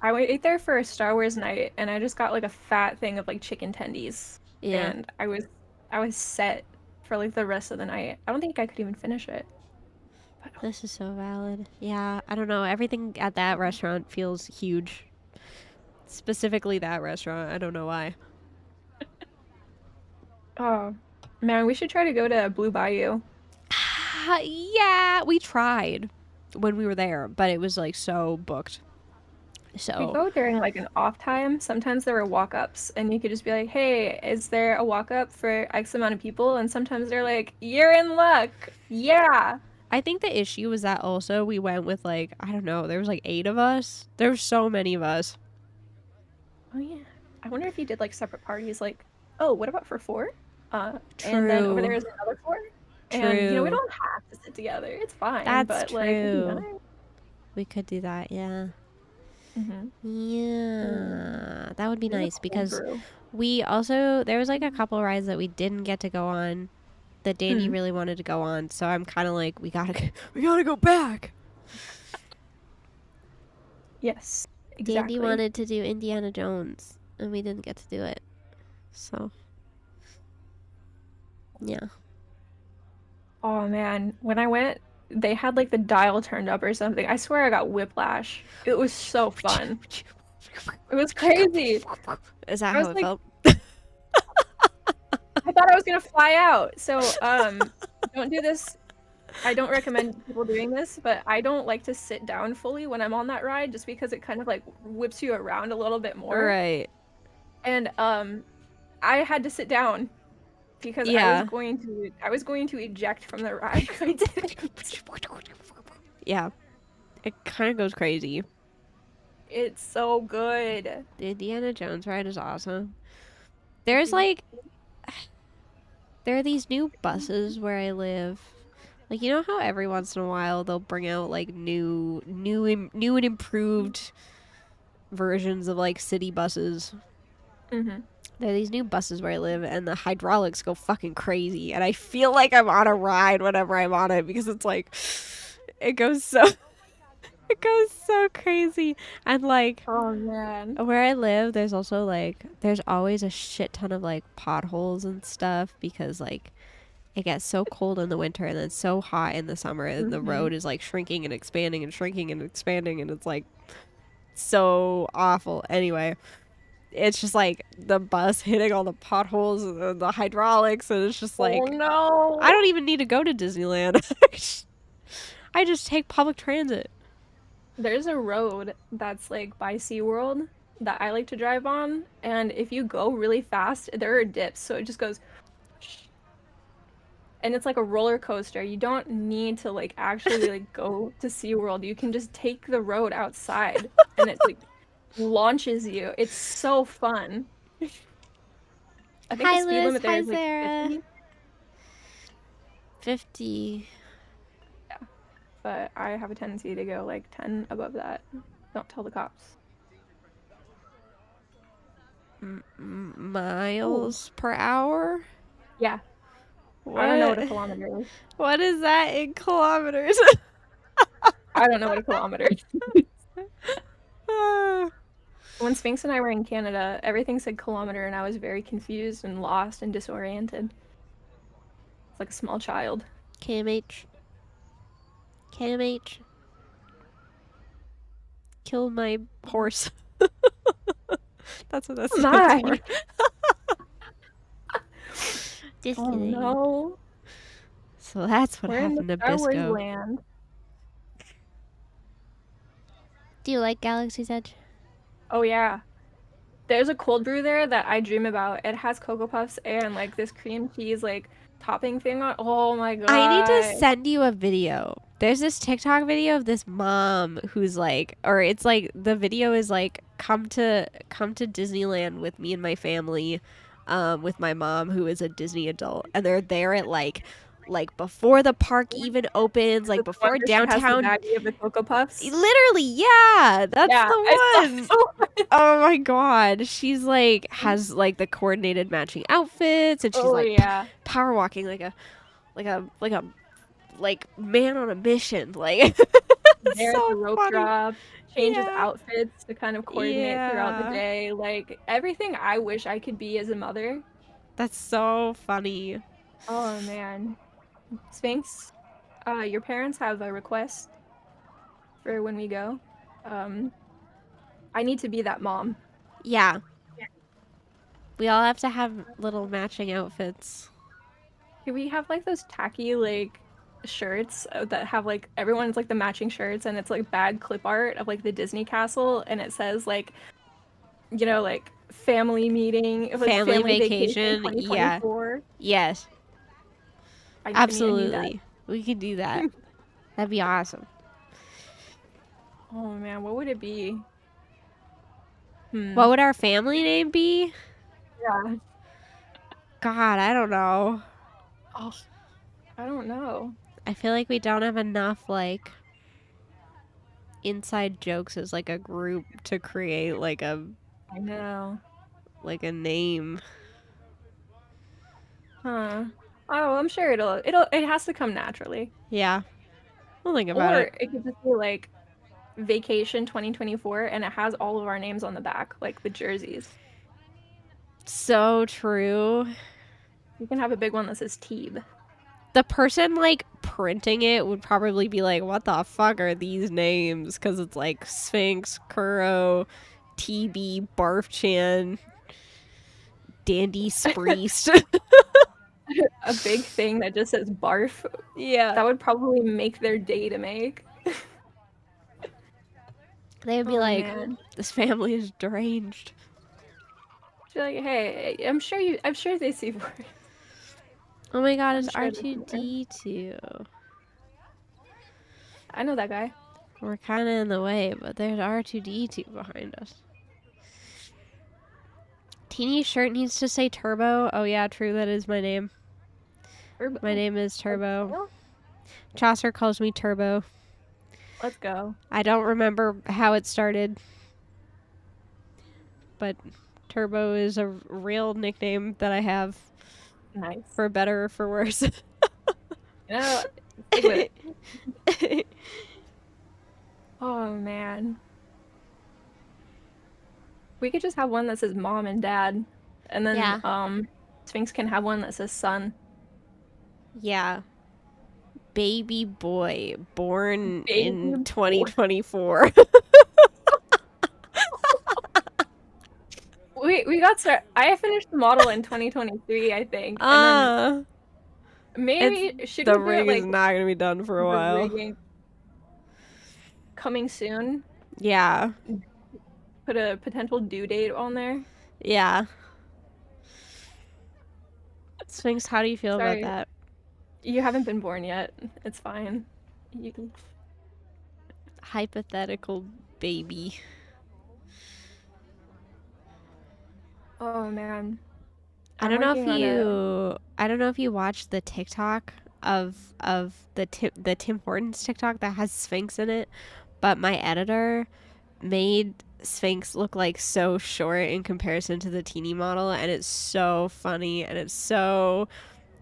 I ate there for a Star Wars night and I just got like a fat thing of like chicken tendies. Yeah. And I was set for like the rest of the night. I don't think I could even finish it. This is so valid. Yeah, I don't know. Everything at that restaurant feels huge. Specifically that restaurant. I don't know why. Oh, man, we should try to go to Blue Bayou. Yeah, we tried when we were there, but it was like so booked. So we go during like an off time. Sometimes there were walk-ups and you could just be like, hey, is there a walk-up for X amount of people? And sometimes they're like, you're in luck. Yeah. I think the issue was that also we went with like, I don't know, there was like 8 of us. There were so many of us. Oh yeah. I wonder if you did like separate parties, like, oh, what about for 4? True. And then over there is another 4. True. And you know, we don't have to sit together. It's fine. That's but true. like, you know, we could do that, yeah. Yeah, that would be nice because brew. there was like a couple rides that we didn't get to go on that Danny really wanted to go on. So I'm kind of like, we gotta go back. Yes, exactly. Danny wanted to do Indiana Jones and we didn't get to do it. So, yeah. Oh man, when I went, they had like the dial turned up or something. I swear I got whiplash. It was so fun. It was crazy. Is that how it felt? I thought I was gonna fly out. So, don't do this. I don't recommend people doing this, but I don't like to sit down fully when I'm on that ride just because it kind of like whips you around a little bit more. Right. And I had to sit down because I was going to eject from the ride. I didn't. Yeah. It kind of goes crazy. It's so good. The Indiana Jones ride is awesome. There's like there are these new buses where I live. Like, you know how every once in a while they'll bring out like new and improved versions of like city buses. Mm-hmm. There are these new buses where I live, and the hydraulics go fucking crazy, and I feel like I'm on a ride whenever I'm on it because it's like it goes so crazy. And like, oh man, where I live, there's also like there's always a shit ton of like potholes and stuff because like it gets so cold in the winter and then so hot in the summer, and the road is like shrinking and expanding and shrinking and expanding, and it's like so awful. Anyway, it's just like the bus hitting all the potholes and the hydraulics, and it's just like, oh no, I don't even need to go to Disneyland. I just take public transit. There's a road that's like by SeaWorld that I like to drive on, and if you go really fast, there are dips, so it just goes, and it's like a roller coaster. You don't need to like actually like go to SeaWorld. You can just take the road outside, and it like launches you. It's so fun. I think the speed limit there is like 50. 50. Yeah, but I have a tendency to go like 10 above that. Don't tell the cops. Miles per hour? Yeah. What? I don't know what a kilometer is. What is that in kilometers? I don't know what a kilometer is. When Sphinx and I were in Canada, everything said kilometer, and I was very confused and lost and disoriented. It's like a small child. KMH. KMH. Kill my horse. That's what that stands for. Just kidding. No. So that's what happened to Bisco. Star Wars land. Do you like Galaxy's Edge? Oh yeah. There's a cold brew there that I dream about. It has Cocoa Puffs and like this cream cheese like topping thing on. Oh my god. I need to send you a video. There's this TikTok video of this mom who's like, or it's like the video is like, come to Disneyland with me and my family, with my mom who is a Disney adult, and they're there at like before the park even opens, like before downtown. Has the baggie of the Cocoa Puffs. Literally, yeah, that's the one. Oh my god, she's like has like the coordinated matching outfits, and she's power walking like a man on a mission. Like there's so a rope drop, changes outfits to kind of coordinate throughout the day. Like everything I wish I could be as a mother. That's so funny. Oh man. Sphinx, your parents have a request for when we go. I need to be that mom. Yeah. We all have to have little matching outfits. Can we have like those tacky like shirts that have like everyone's like the matching shirts, and it's like bad clip art of like the Disney castle, and it says like, you know, like family meeting, like, family vacation. Yeah. Yes. Absolutely. We can do that. That'd be awesome. Oh man, what would it be? What would our family name be? Yeah. God, I don't know. Oh, I don't know. I feel like we don't have enough like inside jokes as like a group to create like a I know. like a name. Huh. Oh, I'm sure it has to come naturally. Yeah. We'll think about Or it. it could just be like Vacation 2024 and it has all of our names on the back, like the jerseys. So true. You can have a big one that says Teeb. The person like printing it would probably be like, what the fuck are these names? Because it's like Sphinx, Kuro, TB, Barfchan, Dandy Spreest. A big thing that just says barf. Yeah. That would probably make their day to make. They would be Oh, like, man. this family is deranged. She's like, hey, I'm sure they see for it. Oh my god, it's I'm sure R2D2. I know that guy. We're kind of in the way, but there's R2D2 behind us. Teeny's shirt needs to say Turbo. Oh yeah, true, that is my name. Turbo. My name is Turbo. Chaucer calls me Turbo. Let's go. I don't remember how it started, but Turbo is a real nickname that I have. Nice. For better or for worse. No, stick with it. Oh man. We could just have one that says mom and dad. And then Yeah. Sphinx can have one that says son. Yeah. Baby boy born Baby in boy. 2024. We got started. I finished the model in 2023, I think. And then maybe should the we rig put, is not gonna be done for a while. Rigging coming soon? Yeah. Put a potential due date on there. Yeah. Sphinx, how do you feel about that? You haven't been born yet. It's fine. You can... Hypothetical baby. Oh man. I don't know if you watched the TikTok of the Tim Hortons TikTok that has Sphinx in it, but my editor made Sphinx look like so short in comparison to the teeny model, and it's so funny and it's so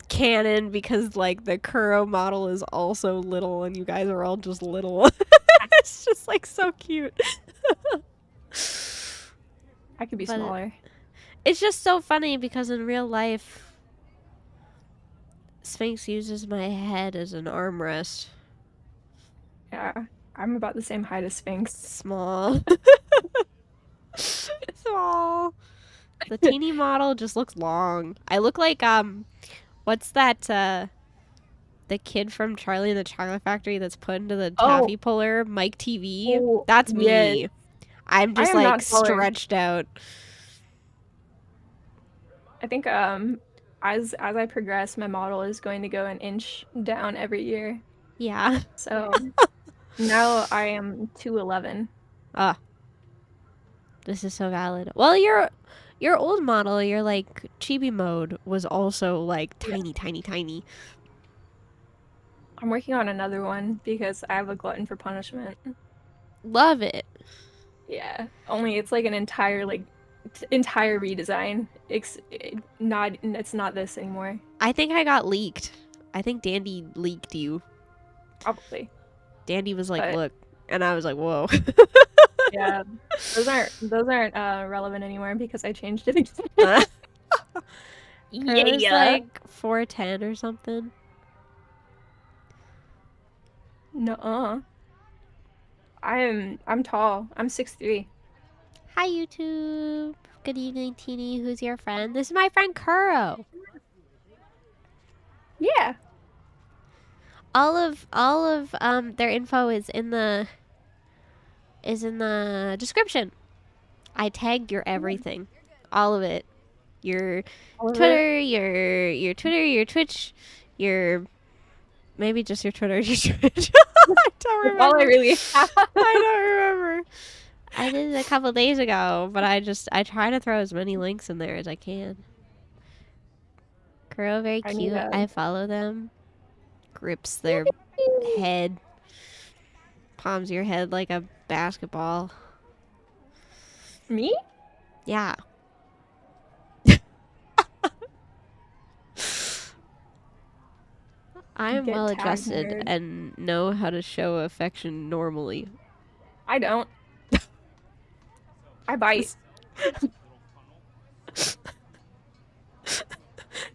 canon because like the Kuro model is also little and you guys are all just little. It's just like so cute. I could be smaller. It's just so funny because in real life Sphinx uses my head as an armrest. Yeah, I'm about the same height as Sphinx. Small. Small. The teeny model just looks long. I look like what's that the kid from Charlie and the Chocolate Factory that's put into the taffy puller, Mike TV? Oh, that's me. yes. I'm just like stretched out. I think as I progress, my model is going to go an inch down every year. Yeah. So now I am 2'11". This is so valid. Well, your old model, your like chibi mode was also like tiny, tiny, tiny. I'm working on another one because I have a glutton for punishment. Love it. Yeah. Only it's like an entire redesign. It's not this anymore. I think I got leaked. I think Dandy leaked you. Probably. Dandy was like, look, and I was like, whoa. Yeah, those aren't relevant anymore because I changed it again. It's like 4'10" or something. No, I'm tall. I'm 6'3". Hi YouTube. Good evening, Teeny. Who's your friend? This is my friend Kuro. Yeah. All of their info is in the description. I tagged your everything. All of it. Your Twitter, your Twitter, your Twitch, your maybe just your Twitter, your Twitch. I don't remember. All I really have. I don't remember. I did it a couple days ago, but I try to throw as many links in there as I can. Kuro, very cute. I follow them. Grips their head. palms your head like a basketball. Me? Yeah. I am Get well tagged, adjusted nerd. and know how to show affection normally. I don't. I bite.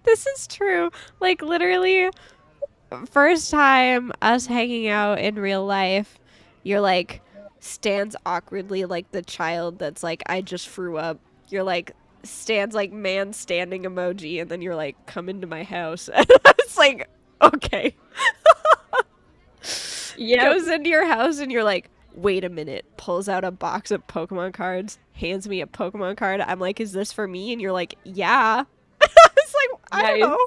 This is true. Like, literally, first time us hanging out in real life, you're like, stands awkwardly like the child that's like, I just threw up. You're like, stands like man standing emoji, and then you're like, come into my house. And it's like, okay. Yeah. Goes into your house, and you're like, wait a minute. Pulls out a box of Pokemon cards, hands me a Pokemon card. I'm like, is this for me? And you're like, yeah. It's like, I don't know.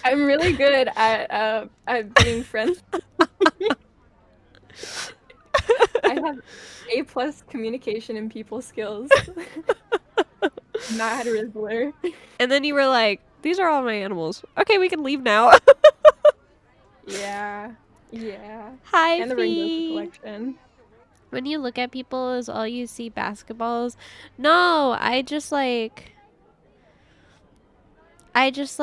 I'm really good at being friends. I have A+ communication and people skills. Not a Rizzler. And then you were like, these are all my animals. Okay, we can leave now. Yeah. Yeah. Hi, And the Rainbow Fee. collection. When you look at people, is all you see basketballs? No, I just like, I don't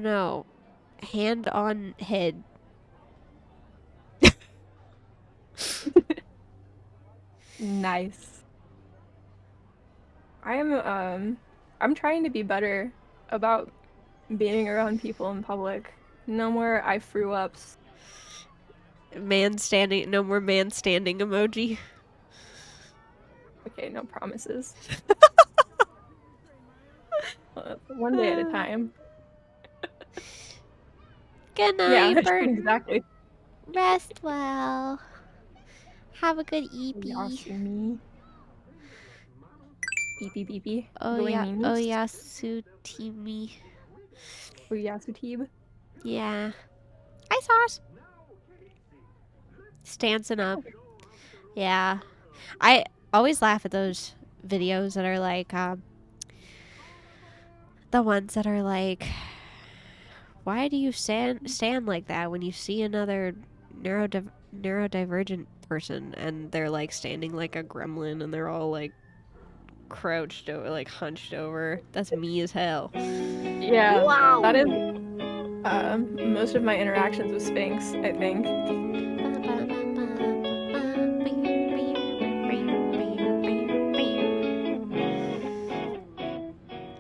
know, hand on head. Nice. I'm trying to be better about being around people in public. No more I threw ups. Man standing, no more man standing emoji. Okay, no promises. One day at a time. Good Yeah, night, Bert. exactly. Rest well. Have a good EP. Yasumi. Beepy beepy. Oh yeah, oh yeah, Sutimi. Yasutib. Yeah. Hi, Sauce. Stancing up. Yeah. I always laugh at those videos that are like, the ones that are like, why do you stand like that when you see another neurodivergent person, and they're like standing like a gremlin, and they're all like crouched over, like hunched over. That's me as hell. Yeah. Wow. That is most of my interactions with Sphinx, I think.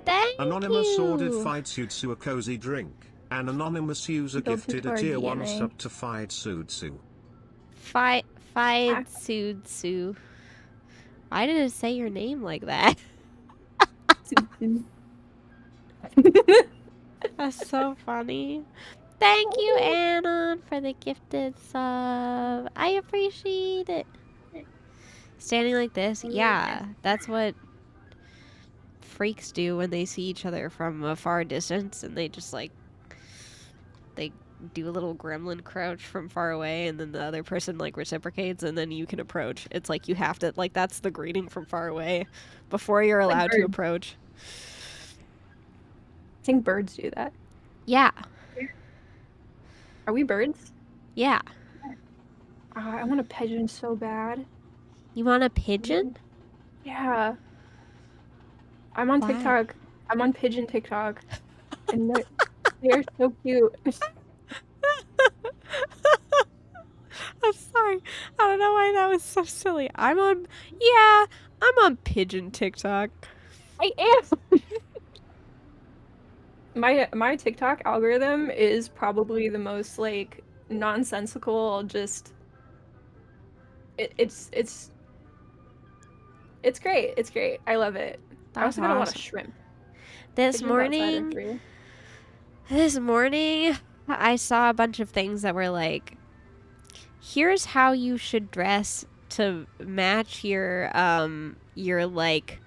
Thank Anonymous you. ordered ZATSU a cozy drink. An anonymous user Built gifted into a our tier 1 DNA. sub to ZATSU. Vtuber. Why did it say your name like that? That's so funny. Thank you, Anon, for the gifted sub. I appreciate it. Standing like this? Yeah, that's what freaks do when they see each other from a far distance, and they just like, they do a little gremlin crouch from far away, and then the other person like reciprocates, and then you can approach. It's like you have to, like, that's the greeting from far away before you're allowed to approach. I think birds do that. Yeah. Are we birds? Yeah. I want a pigeon so bad. You want a pigeon? Yeah. I'm on Why? TikTok. I'm on pigeon TikTok. And they're so cute. I'm sorry. I don't know why that was so silly. I'm on pigeon TikTok. I am. My TikTok algorithm is probably the most like nonsensical. Just it's great. It's great. I love it. I also got a lot of shrimp. This Pigeons outside are free. morning, I saw a bunch of things that were like, here's how you should dress to match your like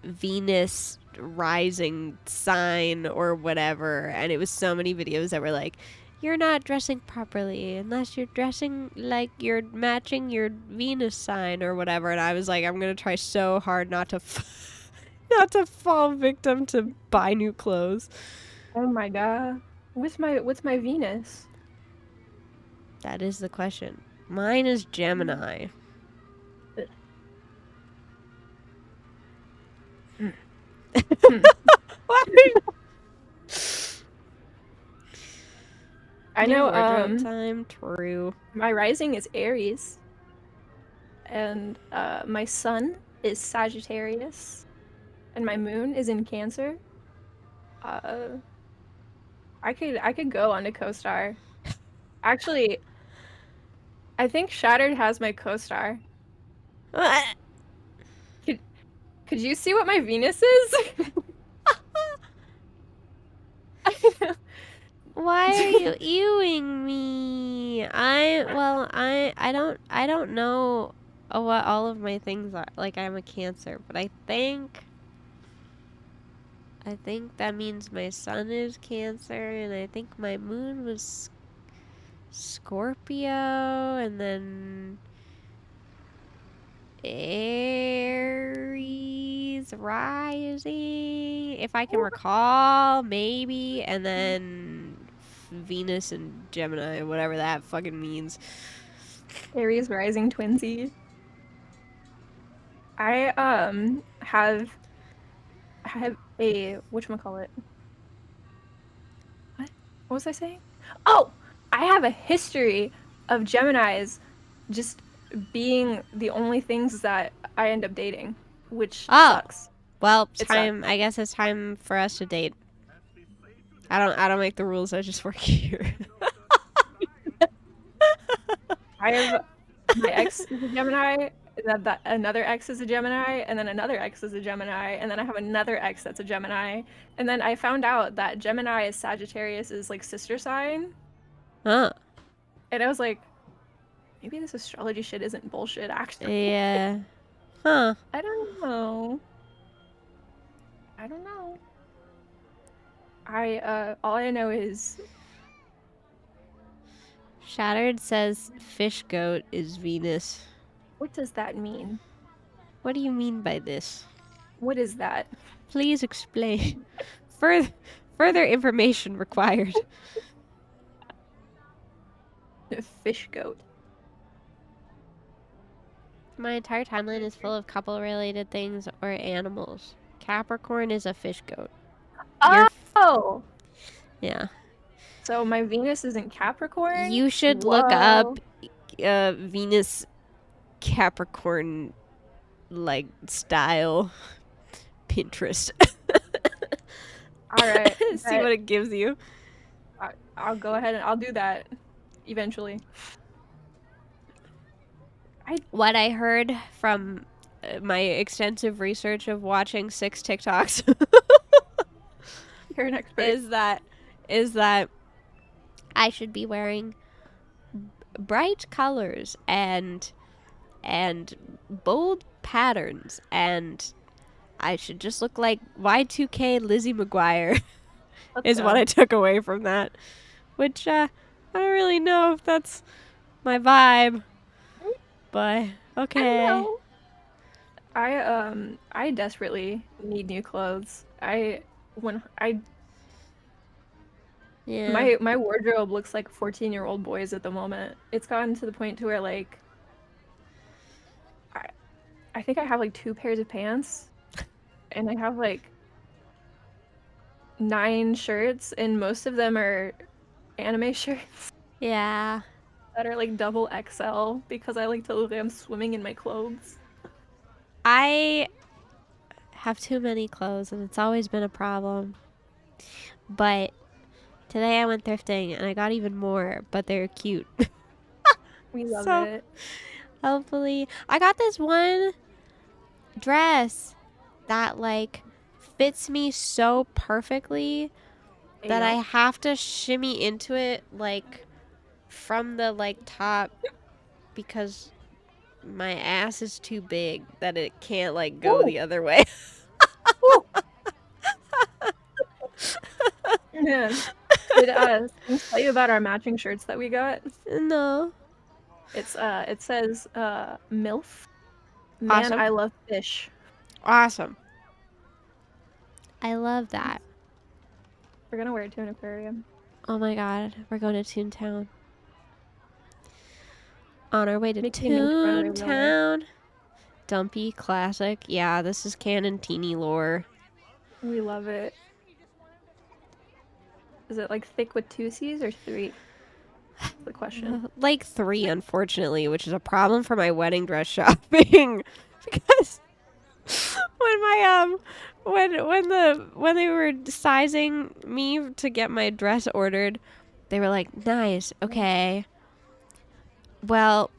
Venus rising sign or whatever, and it was so many videos that were like, you're not dressing properly unless you're dressing like you're matching your Venus sign or whatever, and I was like, I'm gonna try so hard not to not to fall victim to buy new clothes. Oh my god. What's my Venus? That is the question. Mine is Gemini. I know Wardrobe time, true. my rising is Aries. And my sun is Sagittarius. And my moon is in Cancer. I could go on to co-star. Actually, I think Shattered has my co-star. Could you see what my Venus is? Why are you ewing me? I don't know what all of my things are. Like, I'm a Cancer, but I think that means my sun is Cancer, and I think my moon was Scorpio, and then Aries rising, if I can recall, maybe, and then Venus and Gemini, whatever that fucking means. Aries rising twinsy. I have a whatchamacallit. What was I saying? Oh, I have a history of Geminis just being the only things that I end up dating, which sucks. Well, I guess it's time for us to date. I don't make the rules. I just work here. I have my ex is a Gemini, that another ex is a Gemini, and then another ex is a Gemini, and then I have another ex that's a Gemini, and then I found out that Gemini is Sagittarius' like sister sign. Huh. And I was like, maybe this astrology shit isn't bullshit, actually. Yeah. Huh. I don't know. All I know is Shattered says fish goat is Venus. what does that mean? What do you mean by this? What is that? Please explain. Further information required. Fish goat. My entire timeline is full of couple-related things or animals. Capricorn is a fish goat. Oh! Yeah. So my Venus isn't Capricorn? You should look up Venus Capricorn like style Pinterest. Alright. See what it gives you. I'll go ahead and I'll do that eventually. What I heard from my extensive research of watching 6 TikToks You're an expert. is that I should be wearing bright colors and bold patterns, and I should just look like Y2K Lizzie McGuire is what I took away from that, which I don't really know if that's my vibe, but okay. I desperately need new clothes. Yeah. My wardrobe looks like a 14-year-old boy's at the moment. It's gotten to the point to where like I think I have like 2 pairs of pants and I have like 9 shirts, and most of them are anime shirts. Yeah. That are like double XL because I like to look like I'm swimming in my clothes. I have too many clothes, and it's always been a problem. But today I went thrifting, and I got even more, but they're cute. We love it. Hopefully. I got this one dress that, like, fits me so perfectly that I have to shimmy into it, like, from the, like, top because my ass is too big that it can't, like, go the other way. Yeah. Did I tell you about our matching shirts that we got? No. It says MILF. Man, Awesome. I love fish. Awesome. I love that. We're gonna wear it to an aquarium. Oh my god, we're going to Toontown. On our way to Mickey and Minnie run away with Toontown. Dumpy classic. Yeah, this is canon teeny lore. We love it. Is it like thick with 2 C's or 3? That's the question. Like 3, unfortunately, which is a problem for my wedding dress shopping. Because when my when they were sizing me to get my dress ordered, they were like, "Nice, okay. Well,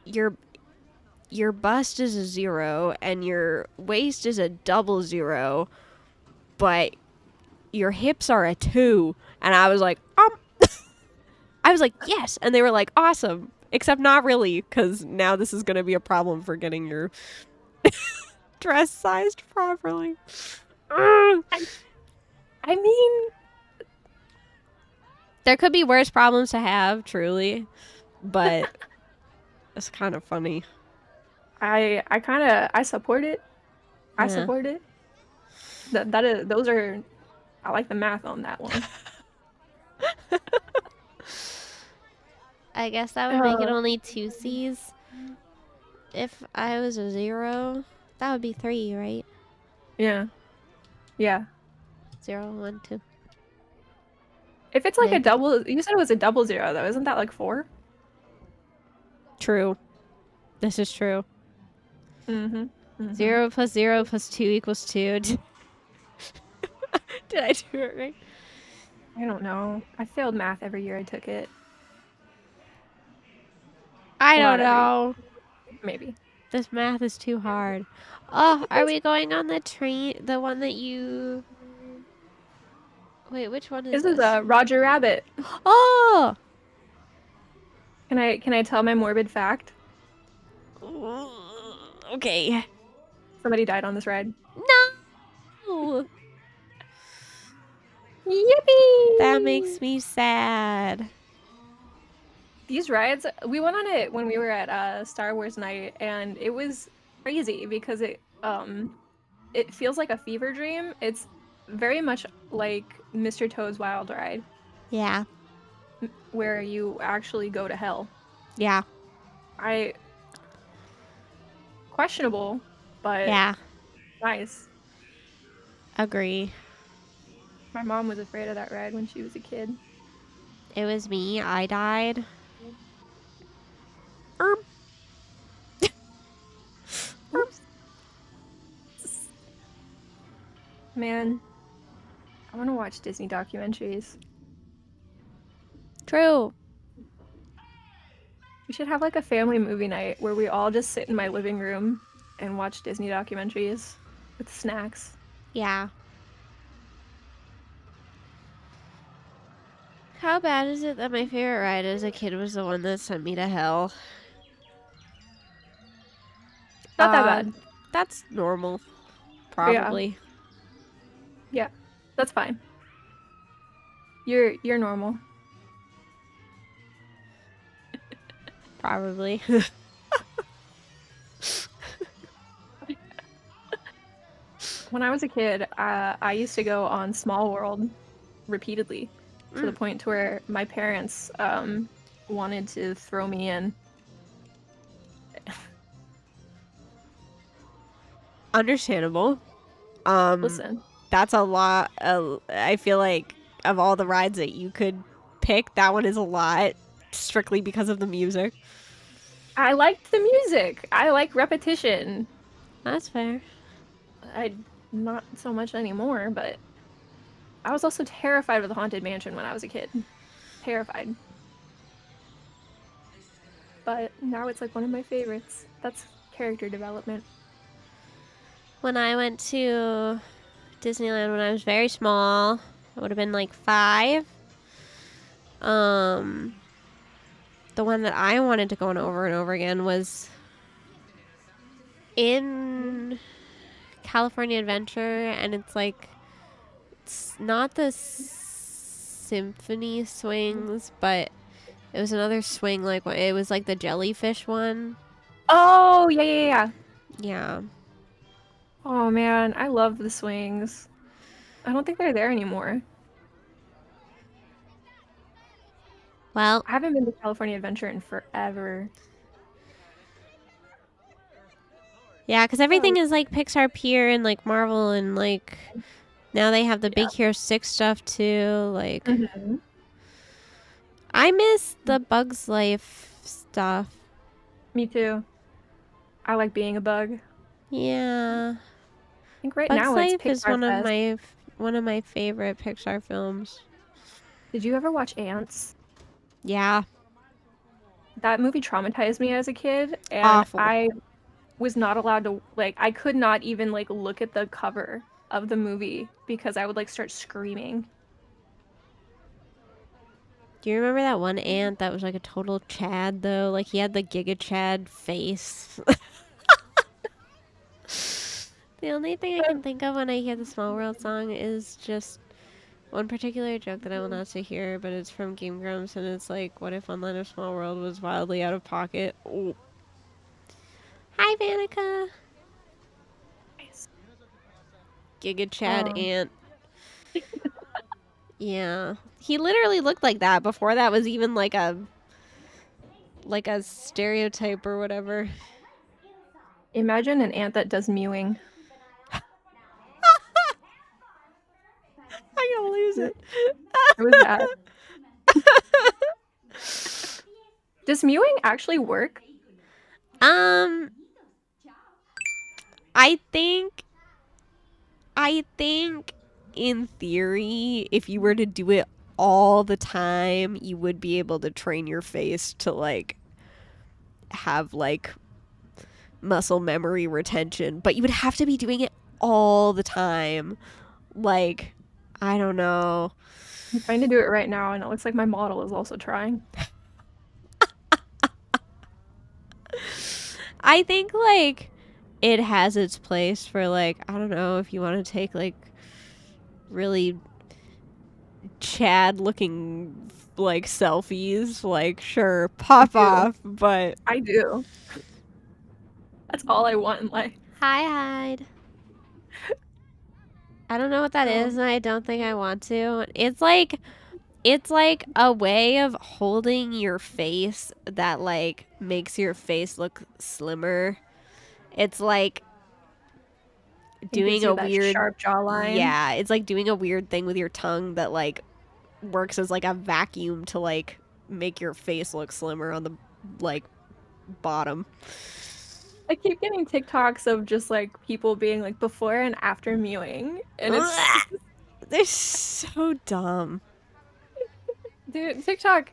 your bust is a 0 and your waist is a 00, but your hips are a 2." And I was like, I was like, "Yes." And they were like, "Awesome." Except not really, because now this is going to be a problem for getting your dress sized properly. I mean, there could be worse problems to have, truly, but it's kind of funny. I support it. I support it. Those are, I like the math on that one. I guess that would make it only 2 C's. If I was a 0, that would be 3, right? Yeah. Yeah. 0, 1, 2. If it's like a double, you said it was a 00 though. Isn't that like 4? True. This is true. Mm-hmm. 0 plus 0 plus 2 equals 2. Did I do it right? I don't know. I failed math every year I took it. I don't know. Maybe. This math is too hard. Oh, are we going on the train? The one that you... Wait, which one is this? This is a Roger Rabbit. Oh! Can I tell my morbid fact? Okay. Somebody died on this ride. No! Yippee! That makes me sad. These rides, we went on it when we were at Star Wars night, and it was crazy because it feels like a fever dream. It's very much like Mr. Toad's Wild Ride. Yeah. Where you actually go to hell. Yeah. Questionable, but yeah. Nice. Agree. My mom was afraid of that ride when she was a kid. It was me. I died. Oops. Man, I want to watch Disney documentaries. True. We should have like a family movie night where we all just sit in my living room and watch Disney documentaries with snacks. Yeah. How bad is it that my favorite ride as a kid was the one that sent me to hell? Not that bad. That's normal. Probably. Yeah, that's fine. You're normal. Probably. When I was a kid, I used to go on Small World repeatedly to the point to where my parents wanted to throw me in. Understandable. Listen. That's a lot. I feel like of all the rides that you could pick, that one is a lot, strictly because of the music. I liked the music. I like repetition. That's fair. Not so much anymore, but I was also terrified of the Haunted Mansion when I was a kid. Terrified. But now it's like one of my favorites. That's character development. When I went to Disneyland when I was very small, I would have been like 5. The one that I wanted to go on over and over again was in California Adventure, and it's like, it's not the symphony swings, but it was another swing, like it was like the jellyfish one. Oh, yeah. Yeah. Oh man, I love the swings. I don't think they're there anymore. Well, I haven't been to California Adventure in forever. yeah, because everything is like Pixar Pier and like Marvel and like now they have the Big Hero 6 stuff too. Like, I miss the Bugs Life stuff. Me too. I like being a bug. Yeah. I think right Bugs now Life it's is Pixar one of my favorite Pixar films. Did you ever watch Ants? Yeah. That movie traumatized me as a kid, and Awful. I was not allowed to, like, I could not even, like, look at the cover of the movie because I would, like, start screaming. Do you remember that one ant that was like a total Chad though? Like he had the Giga Chad face. The only thing I can think of when I hear the Small World song is just one particular joke that I will not say here, but it's from Game Grumps, and it's like, what if Online of Small World was wildly out of pocket? Oh. Hi, Vanica. Nice. Giga Chad ant. Yeah. He literally looked like that before that was even like a stereotype or whatever. Imagine an ant that does mewing. I'm gonna lose it. What was that? Does mewing actually work? I think in theory, if you were to do it all the time, you would be able to train your face to like have like muscle memory retention, but you would have to be doing it all the time. Like, I don't know. I'm trying to do it right now, and it looks like my model is also trying. I think like it has its place for like, I don't know, if you want to take like really Chad looking like selfies, like sure, pop off, but I do. That's all I want in life. hi hide. I don't know what that is, and I don't think I want to. It's like a way of holding your face that like makes your face look slimmer. It's like doing a weird sharp jawline. Yeah, it's like doing a weird thing with your tongue that like works as like a vacuum to like make your face look slimmer on the like bottom. I keep getting TikToks of just like people being like before and after mewing, and it's they're so dumb. Dude, TikTok.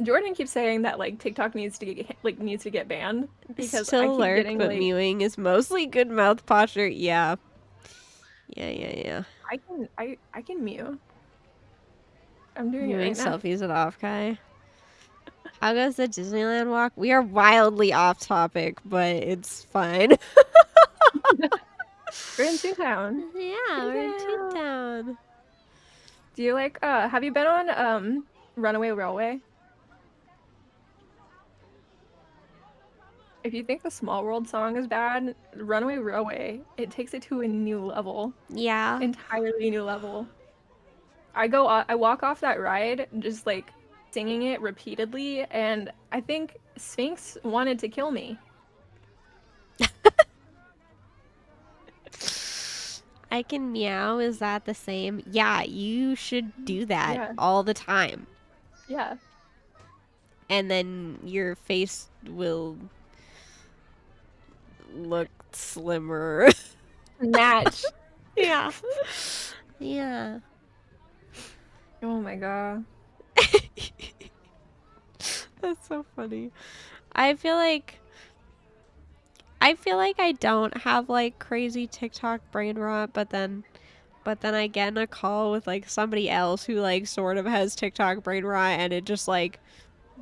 Jordan keeps saying that like TikTok needs to get banned because Still I keep lurk, getting but like mewing is mostly good mouth posture. Yeah. I can mew. I'm doing Mewing it right now. selfies at Off-Kai. How goes the Disneyland walk? We are wildly off topic, but it's fine. We're in Toontown. Yeah, we're in Toontown. Do you like have you been on Runaway Railway? If you think the Small World song is bad, Runaway Railway, it takes it to a new level. Yeah. Entirely new level. I walk off that ride just like singing it repeatedly, and I think Sphinx wanted to kill me. I can meow. Is that the same? Yeah, you should do that all the time. Yeah. And then your face will look slimmer. Match. Yeah. Yeah. Oh my god. That's so funny. I feel like I don't have like crazy TikTok brain rot, but then I get in a call with like somebody else who like sort of has TikTok brain rot, and it just like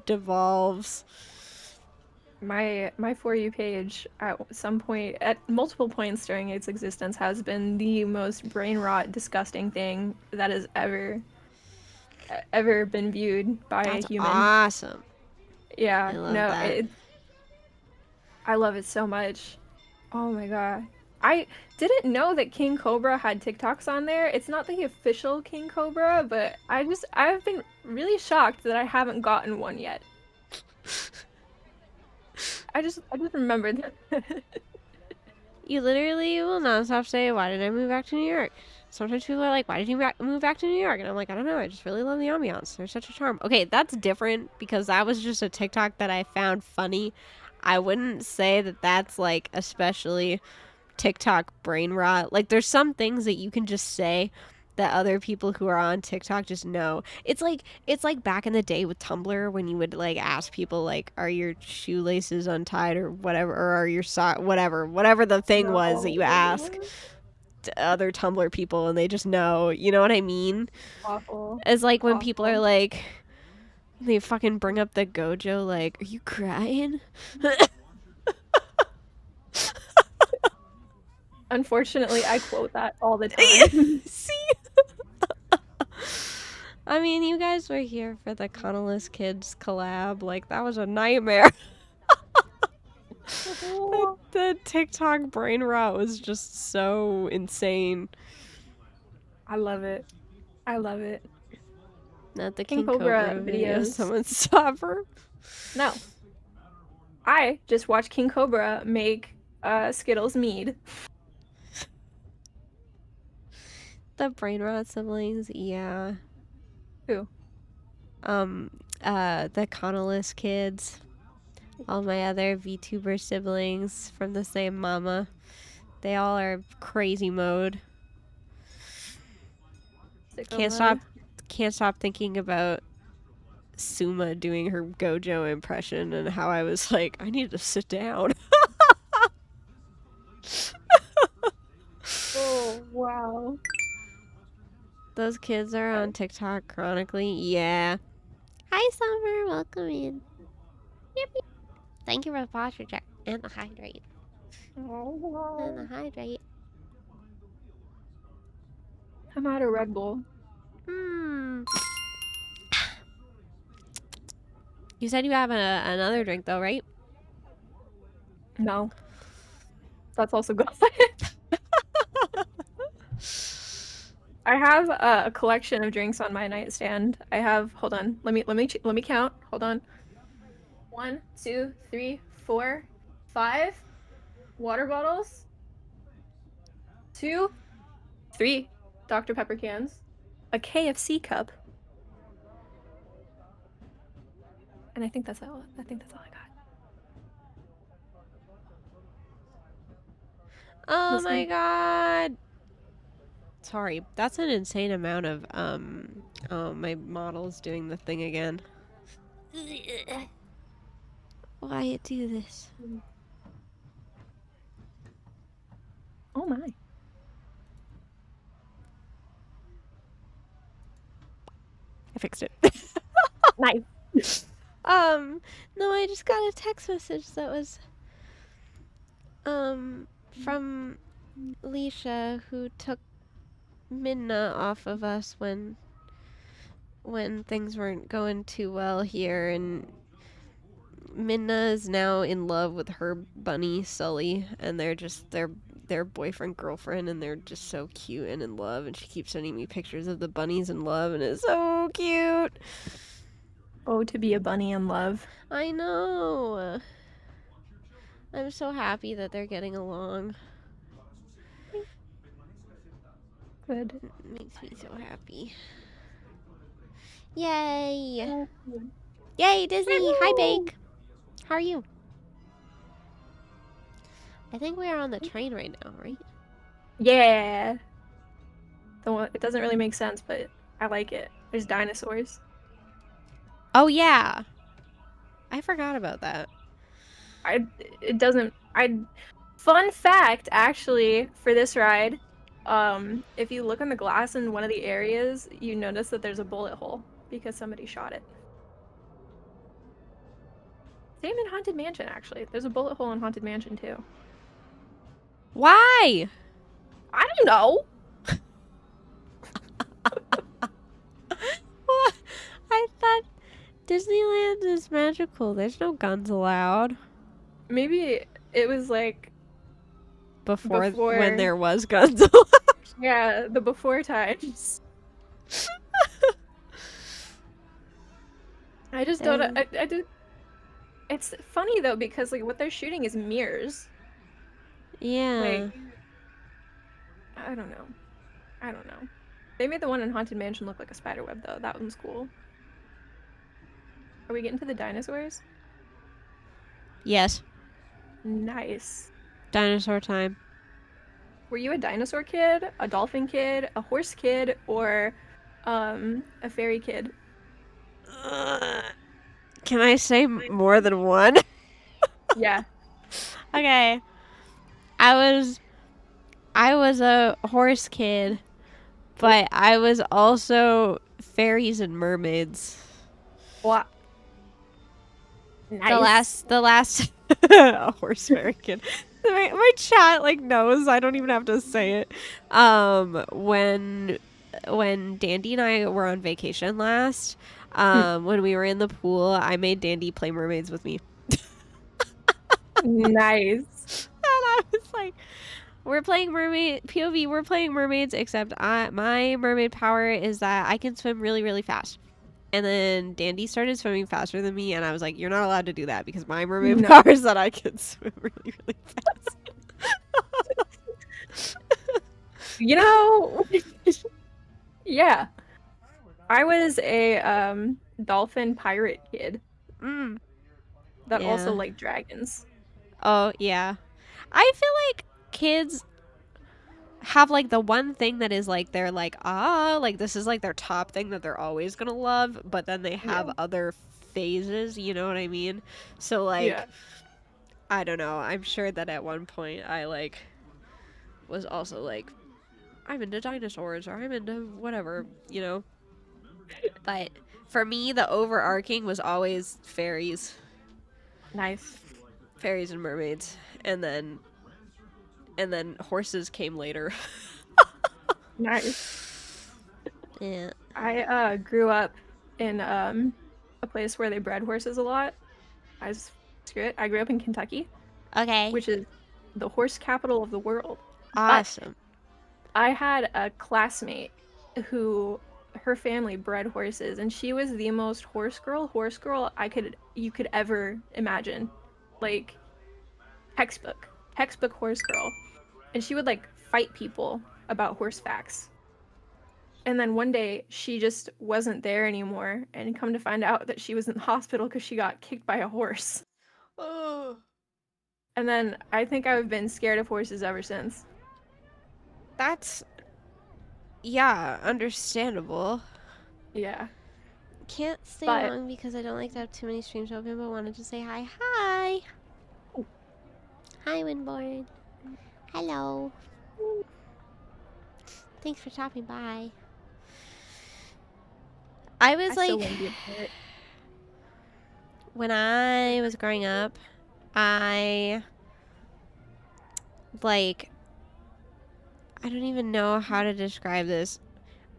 devolves. My For You page at some point, at multiple points during its existence, has been the most brain rot, disgusting thing that has ever been viewed by a human. Awesome. Yeah, I love that. I love it so much. Oh my god. I didn't know that King Cobra had TikToks on there. It's not the official King Cobra, but I've been really shocked that I haven't gotten one yet. I just remembered that. You literally will not stop saying, why did I move back to New York? Sometimes people are like, why did you move back to New York? And I'm like, I don't know. I just really love the ambiance. There's such a charm. Okay, that's different because that was just a TikTok that I found funny. I wouldn't say that that's like especially TikTok brain rot. Like there's some things that you can just say that other people who are on TikTok just know. It's like back in the day with Tumblr when you would like ask people like, are your shoelaces untied or whatever, or are your whatever the thing was that you ask to other Tumblr people and they just know. You know what I mean? Awful. It's like when people are like, they fucking bring up the Gojo like, are you crying? Unfortunately, I quote that all the time. See? I mean, you guys were here for the Connellis Kids collab. Like, that was a nightmare. the TikTok brain rot was just so insane. I love it. I love it. Not the King Cobra videos. Someone stop her. No. I just watched King Cobra make Skittles mead. The brain rot siblings, yeah. Who? The Connellis kids. All my other VTuber siblings from the same mama. They all are crazy mode. Can't stop thinking about Suma doing her Gojo impression and how I was like, I need to sit down. Oh, wow. Those kids are on TikTok chronically. Yeah. Hi, Summer. Welcome in. Yep. Thank you for the posture check and the hydrate. Oh. And the hydrate. I'm out of Red Bull. You said you have another drink though, right? No. That's also good. I have a collection of drinks on my nightstand. I have, hold on, let me count. Hold on. 1, 2, 3, 4, 5 water bottles. 2, 3 Dr. Pepper cans. A KFC cup. And I think that's all I got. Oh my god. Sorry, that's an insane amount of oh, my model's doing the thing again. Why it do this? Oh my. I fixed it. Nice. No, I just got a text message that was from Leisha, who took Minna off of us when things weren't going too well here, and Minna is now in love with her bunny Sully, and they're boyfriend girlfriend, and they're just so cute and in love, and she keeps sending me pictures of the bunnies in love, and it's so cute. Oh, to be a bunny in love. I know. I'm so happy that they're getting along. Good. It makes me so happy. Yay! Yay, Disney! Woo! Hi, Bake! How are you? I think we are on the train right now, right? Yeah. It doesn't really make sense, but I like it. There's dinosaurs. Oh, yeah! I forgot about that. Fun fact, actually, for this ride, if you look on the glass in one of the areas, you notice that there's a bullet hole because somebody shot it. Same in Haunted Mansion, actually. There's a bullet hole in Haunted Mansion, too. Why? I don't know! What? I thought Disneyland is magical. There's no guns allowed. Maybe it was like before Before- when there was guns. Yeah, the before times. I just don't. I did. It's funny though because like what they're shooting is mirrors. Yeah. Like, I don't know. I don't know. They made the one in Haunted Mansion look like a spider web though. That one's cool. Are we getting to the dinosaurs? Yes. Nice. Dinosaur time. Were you a dinosaur kid, a dolphin kid, a horse kid, or a fairy kid? Can I say more than one? Yeah. Okay. I was a horse kid, but I was also fairies and mermaids. What? Nice. The last a horse fairy kid. My chat like knows. I don't even have to say it. When Dandy and I were on vacation last, when we were in the pool, I made Dandy play mermaids with me. Nice. And I was like, we're playing mermaid POV, we're playing mermaids, except my mermaid power is that I can swim really, really fast. And then Dandy started swimming faster than me, and I was like, you're not allowed to do that because my mermaid power is that I can swim really, really fast. You know, yeah. I was a dolphin pirate kid that Yeah. also liked dragons. Oh, yeah. I feel like kids have like the one thing that is like they're like like this is like their top thing that they're always gonna love, but then they have other phases, you know what I mean? So like I don't know, I'm sure that at one point I like was also like I'm into dinosaurs or I'm into whatever, you know. But for me the overarching was always fairies. Nice. Fairies and mermaids, and then horses came later. Nice. Yeah. I grew up in a place where they bred horses a lot. Screw it. I grew up in Kentucky, Okay. which is the horse capital of the world. Awesome. I had a classmate who her family bred horses, and she was the most horse girl you could ever imagine. Like textbook horse girl. And she would like fight people about horse facts. And then one day she just wasn't there anymore, and come to find out that she was in the hospital because she got kicked by a horse. Oh. And then I think I've been scared of horses ever since. That's understandable. Yeah. Can't stay But- long because I don't like to have too many streams open, but wanted to say hi. Hi. Hi, Winborn. Hello. Thanks for stopping by. I was I still like, wouldn't be a parrot. when I was growing up, I don't even know how to describe this.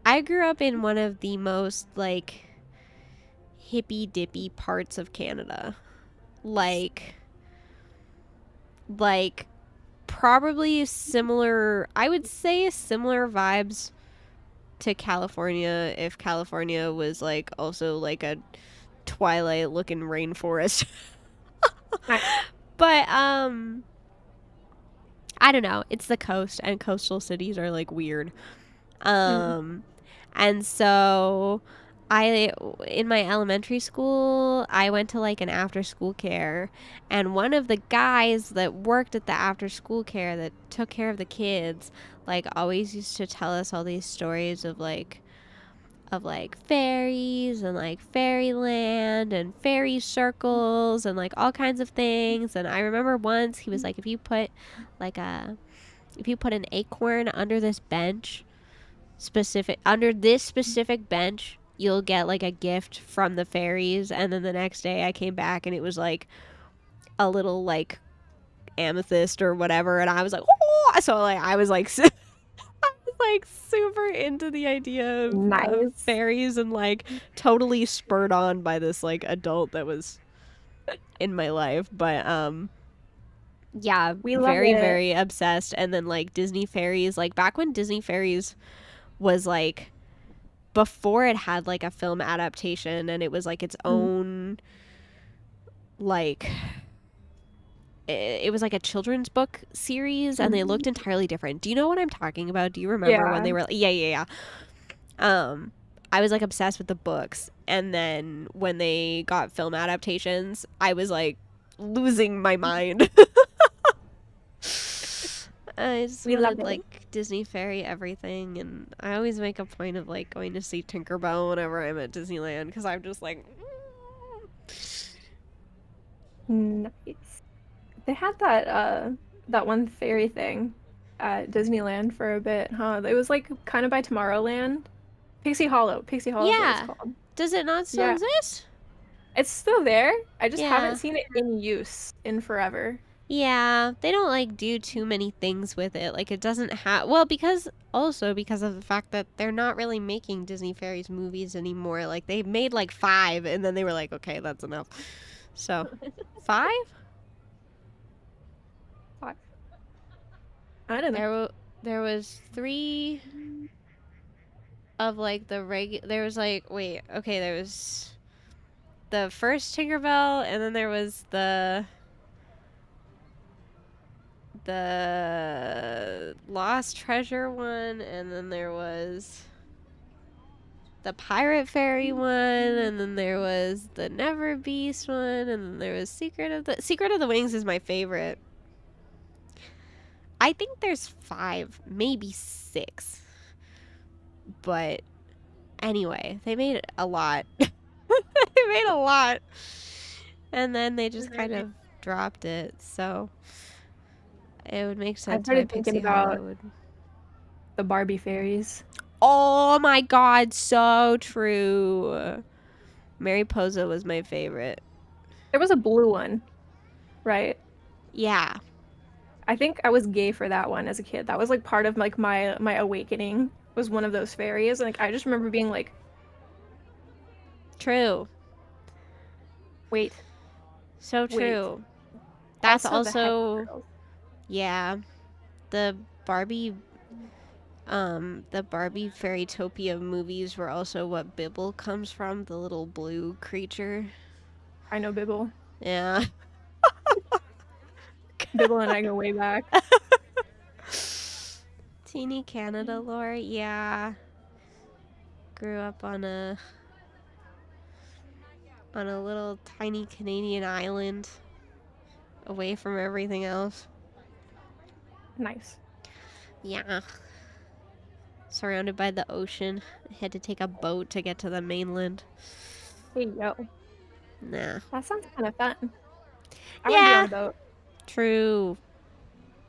I grew up in one of the most like hippy dippy parts of Canada. Like probably similar, I would say similar vibes to California if California was like also like a Twilight looking rainforest. But I don't know, it's the coast and coastal cities are like weird. And so in my elementary school, I went to like an after school care, and one of the guys that worked at the after school care that took care of the kids like always used to tell us all these stories of fairies and like fairyland and fairy circles and like all kinds of things. And I remember once he was like, if you put an acorn under this specific bench, you'll get like a gift from the fairies. And then the next day I came back and it was like a little like amethyst or whatever, and I was like, oh! So like I was like super into the idea of fairies and like totally spurred on by this like adult that was in my life. But Yeah, We love very, it. very obsessed. And then like Disney Fairies, like back when Disney Fairies was like before it had like a film adaptation and it was like its own like it was like a children's book series and they looked entirely different. Do you know what I'm talking about? Do you remember when they were yeah. I was like obsessed with the books, and then when they got film adaptations, I was like losing my mind. I just We wanted love it. like Disney Fairy everything, and I always make a point of like going to see Tinkerbell whenever I'm at Disneyland because I'm just like. Nice. They had that one fairy thing at Disneyland for a bit, huh? It was like kind of by Tomorrowland. Pixie Hollow. Pixie Hollow is what Yeah. it's called. Does it not still exist? It's still there. I just Yeah. haven't seen it in use in forever. Yeah, they don't like do too many things with it. Like it doesn't have because of the fact that they're not really making Disney Fairies movies anymore. Like they made like 5 and then they were like, okay, that's enough. So 5? I don't know. There was 3 of like the there was like there was the first Tinkerbell and then there was the Lost Treasure one, and then there was the Pirate Fairy one, and then there was the Never Beast one, and then there was Secret of the Wings is my favorite. I think there's 5, maybe 6. But anyway, they made a lot. They made a lot. And then they just kind of dropped it, so it would make sense. I started thinking about the Barbie fairies. Oh my god, so true. Mariposa was my favorite. There was a blue one, right? Yeah. I think I was gay for that one as a kid. That was like part of like my awakening was one of those fairies. Like I just remember being like, true. Wait. So true. That's also yeah. The Barbie Fairytopia movies were also what Bibble comes from, the little blue creature. I know Bibble. Yeah. Bibble and I go way back. Teeny Canada lore, yeah. Grew up on a little tiny Canadian island away from everything else. Nice. Yeah. Surrounded by the ocean. I had to take a boat to get to the mainland. Hey, yo. Nah. That sounds kind of fun. I want to be on a boat. True.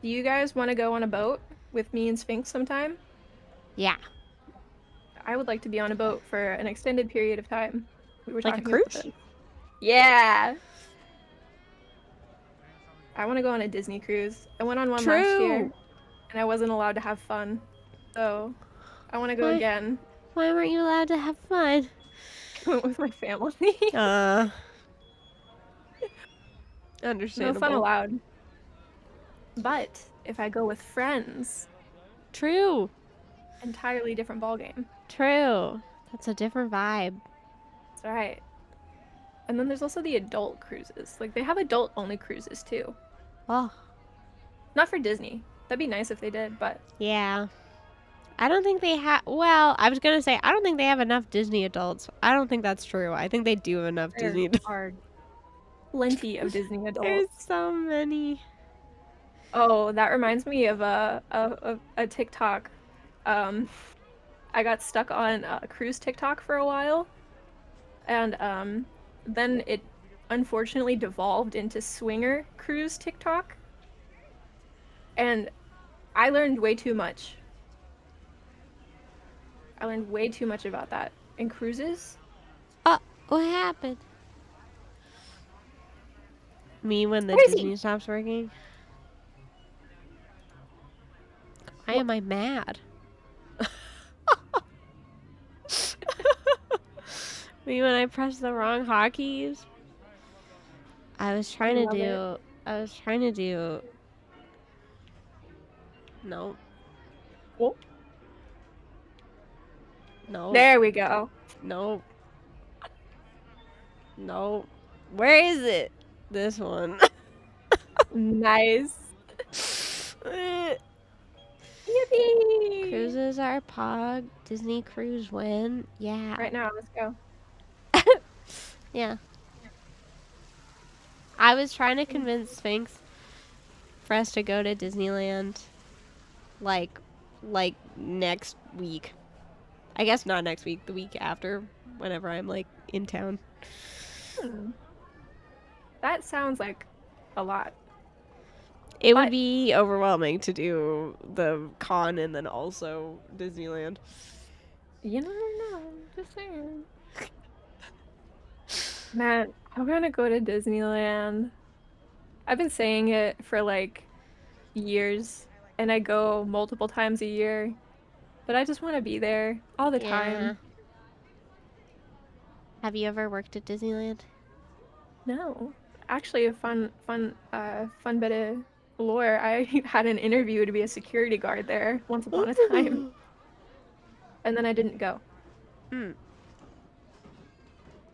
Do you guys want to go on a boat with me and Sphinx sometime? Yeah. I would like to be on a boat for an extended period of time. We were like a talking cruise? about this. Yeah. I want to go on a Disney cruise. I went on one last year, and I wasn't allowed to have fun. So, I want to go again. Why weren't you allowed to have fun? I went with my family. Understandable. No fun allowed. But if I go with friends, true. Entirely different ballgame. True. That's a different vibe. That's right. And then there's also the adult cruises. Like they have adult-only cruises too. Oh. Not for Disney. That'd be nice if they did, but yeah. I don't think they have. Well, I was gonna say I don't think they have enough Disney adults. I don't think that's true. I think they do have enough Disney adults. Plenty of Disney adults. There's so many. Oh, that reminds me of a TikTok. I got stuck on a cruise TikTok for a while, and then it unfortunately devolved into swinger cruise TikTok, and I learned way too much. I learned way too much about that in cruises. What happened? Me when the Disney stops working? Why am I mad? Me when I pressed the wrong hotkeys? I was trying to do No. Oh, No. there we go. No. No. Where is it? This one. Nice. Yippee! Cruises are pog. Disney cruise when? Yeah. Right now, let's go. Yeah. I was trying to convince Sphinx for us to go to Disneyland like next week. I guess not next week, the week after, whenever I'm like in town. That sounds like a lot. It would But- be overwhelming to do the con and then also Disneyland. You never know. Just saying. Man, I want to go to Disneyland. I've been saying it for like years, and I go multiple times a year. But I just want to be there all the time. Have you ever worked at Disneyland? No, actually, a fun bit of lore. I had an interview to be a security guard there once upon a time, and then I didn't go.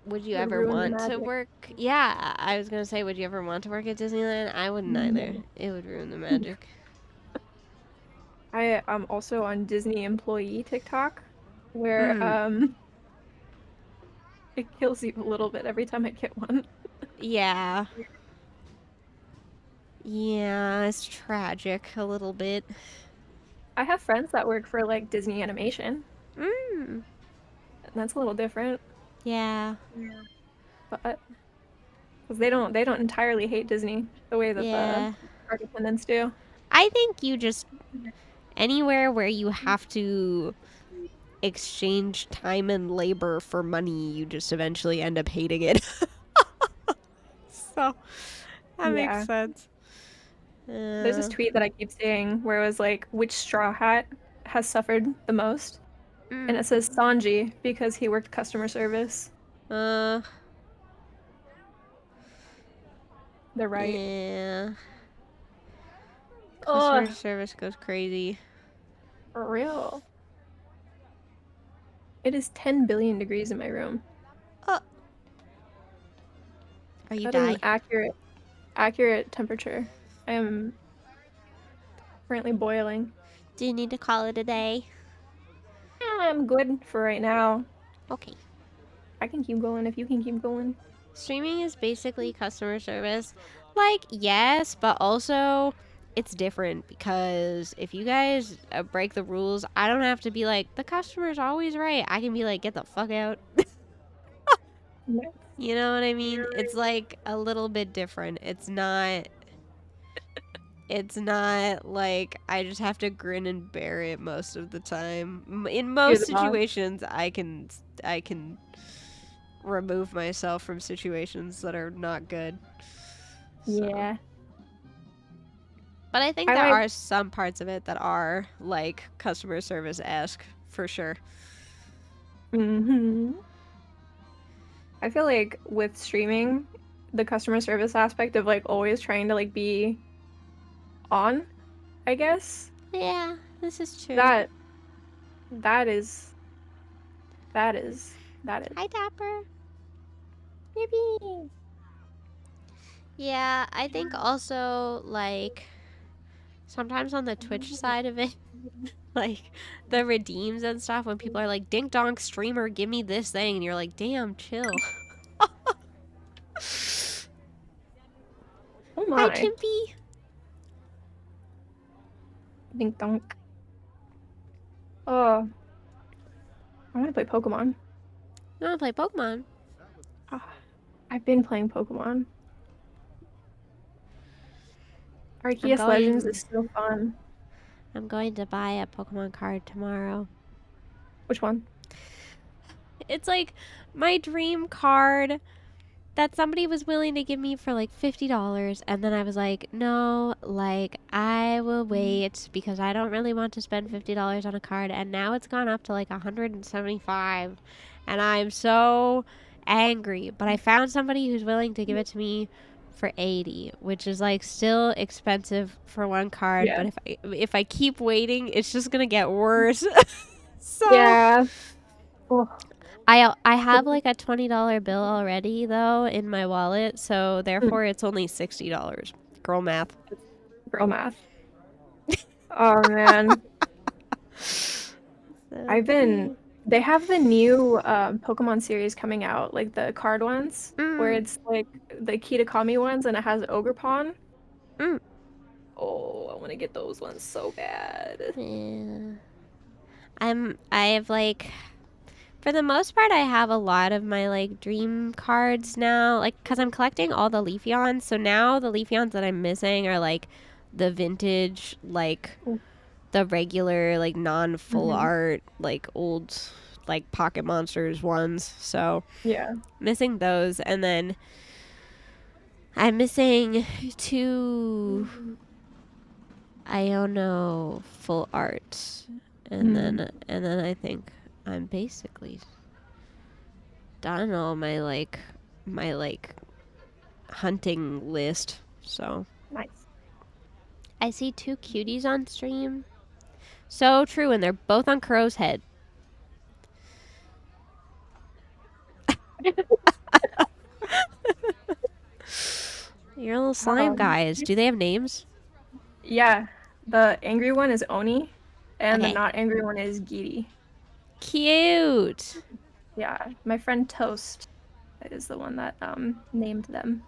Would you It ever ruined the want to magic. work? Yeah, I was gonna say, would you ever want to work at Disneyland? I wouldn't either. It would ruin the magic. I am also on Disney employee TikTok, where it kills you a little bit every time I get one. Yeah. Yeah, it's tragic a little bit. I have friends that work for like Disney Animation, Mm. and that's a little different, Yeah. but because they don't entirely hate Disney the way that Yeah. the park attendants do. I think you just anywhere where you have to exchange time and labor for money, you just eventually end up hating it. So that Yeah. makes sense. There's this tweet that I keep seeing where it was like, which Straw Hat has suffered the most? And it says Sanji because he worked customer service. uh They're right. yeah. Ugh. Customer service goes crazy. For real. It is 10 billion degrees in my room. Are you That is dying? an accurate temperature. I am currently boiling. Do you need to call it a day? I'm good for right now. Okay. I can keep going if you can keep going. Streaming is basically customer service. Like, yes, but also it's different because if you guys break the rules, I don't have to be like, the customer's always right. I can be like, get the fuck out. You know what I mean? It's like a little bit different. It's not like I just have to grin and bear it most of the time. In most the boss. situations, I can remove myself from situations that are not good. So. Yeah. But I think I there like- are some parts of it that are like customer service-esque for sure. Mm-hmm. I feel like with streaming, the customer service aspect of like always trying to like be on, I guess. Yeah, this is true. That is. Hi, Dapper. Yippee! Yeah, I think also like sometimes on the Twitch side of it, like the redeems and stuff when people are like, "Dink donk streamer, give me this thing," and you're like, "Damn, chill." Oh Hi, my. Chimpy. Dink donk. Oh. I want to play Pokemon. You want to play Pokemon? I've been playing Pokemon. Arceus going- Legends is so fun. I'm going to buy a Pokemon card tomorrow. Which one? It's like my dream card that somebody was willing to give me for like $50, and then I was like, no, like I will wait because I don't really want to spend $50 on a card, and now it's gone up to like $175, and I'm so angry. But I found somebody who's willing to give it to me for 80, which is like still expensive for one card. Yeah. But if I keep waiting, it's just gonna get worse. So Yeah. Oh. I have like a $20 bill already though in my wallet, so therefore it's only $60. Girl math. Girl math. Oh man. They have the new Pokemon series coming out, like the card ones, where it's like the Kitakami ones and it has Ogerpon. Oh, I want to get those ones so bad. Yeah. I have like, for the most part, I have a lot of my like dream cards now, like, because I'm collecting all the Leafeons, so now the Leafeons that I'm missing are like the vintage, like the regular, like non-full art, like old, like Pocket Monsters ones, so Yeah. missing those, and then I'm missing 2 Iono full art, and then I think I'm basically done all my like hunting list. So Nice. I see 2 cuties on stream. So true, and they're both on Kuro's head. Your little slime guys. Do they have names? Yeah. The angry one is Oni, and Okay. the not angry one is Giri. Cute. Yeah. My friend Toast is the one that named them.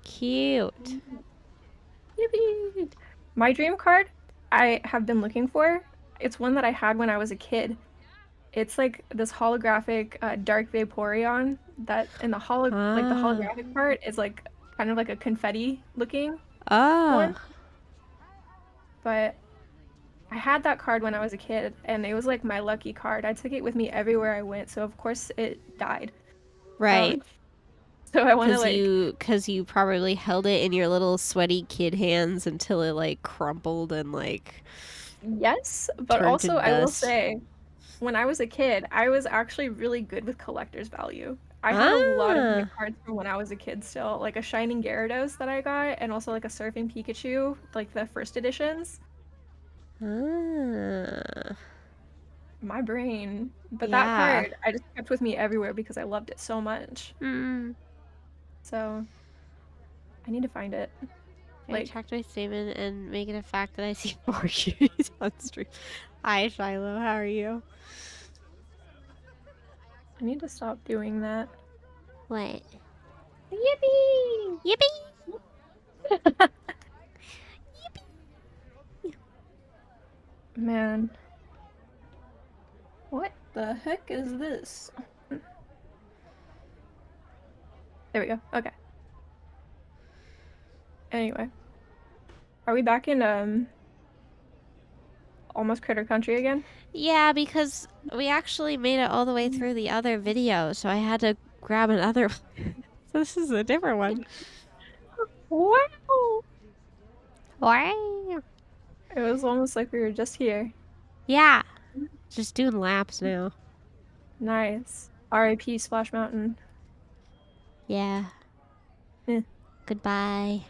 Cute. Yippee! My dream card I have been looking for. It's one that I had when I was a kid. It's like this holographic dark Vaporeon that in the like the holographic part is like kind of like a confetti looking one. But I had that card when I was a kid and it was like my lucky card. I took it with me everywhere I went, so of course it died. Right. So I want to because you probably held it in your little sweaty kid hands until it like crumpled and like yes, but turned also to I will dust. say when I was a kid, I was actually really good with collector's value. I had a lot of my cards from when I was a kid still, like a Shining Gyarados that I got, and also like a Surfing Pikachu, like the first editions. My brain. But that card, I just kept with me everywhere because I loved it so much. So, I need to find it. I checked my statement and make it a fact that I see 4 cuties on stream. Hi, Shiloh. How are you? I need to stop doing that. What? Yippee! Yippee! Yippee! Man. What the heck is this? There we go. Okay. Anyway. Are we back in, almost Critter Country again? Yeah, because we actually made it all the way through the other video, so I had to grab another one. So this is a different one. Wow! Wow! It was almost like we were just here. Yeah. Just doing laps now. Nice. R.I.P. Splash Mountain. Yeah. Goodbye.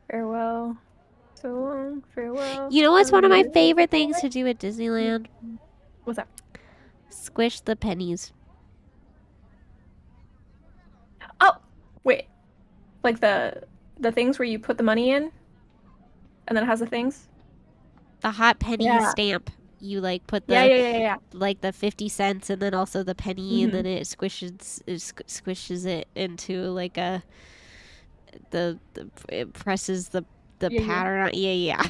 Farewell. So long. Farewell. You know what's one of my favorite things to do at Disneyland? What's that? Squish the pennies. Oh! Wait. Like the things where you put the money in? And then it has the things? The hot penny stamp. You like put the like the 50 cents and then also the penny and then it squishes it into like a it presses the pattern on. Yeah.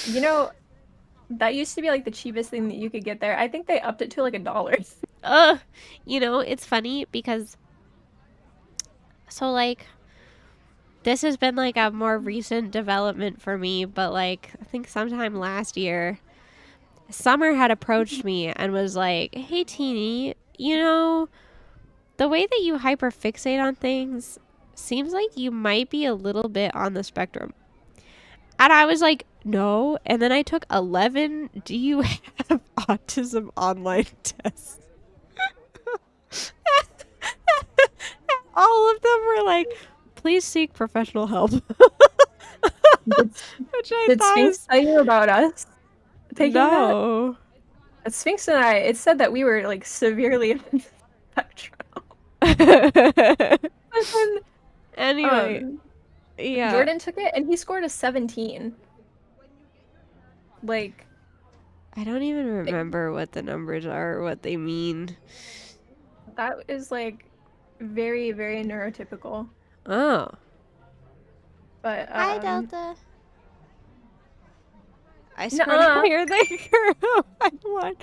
You know, that used to be like the cheapest thing that you could get there. I think they upped it to like $1. You know, it's funny because so like this has been like a more recent development for me, but like I think sometime last year Summer had approached me and was like, "Hey Teeny, you know, the way that you hyperfixate on things seems like you might be a little bit on the spectrum." And I was like, "No." And then I took 11 "Do you have autism" online tests. All of them were like please seek professional help. Did, Which I did thought Sphinx tell you about us taking that? no. Sphinx and I, it said that we were like severely on the spectrum. But then, Anyway, yeah. Jordan took it and he scored a 17. Like, I don't even remember what the numbers are or what they mean. that is like very, very neurotypical. Oh. But Hi, Delta. I Nuh-uh. scored a higher than Kuro. I won.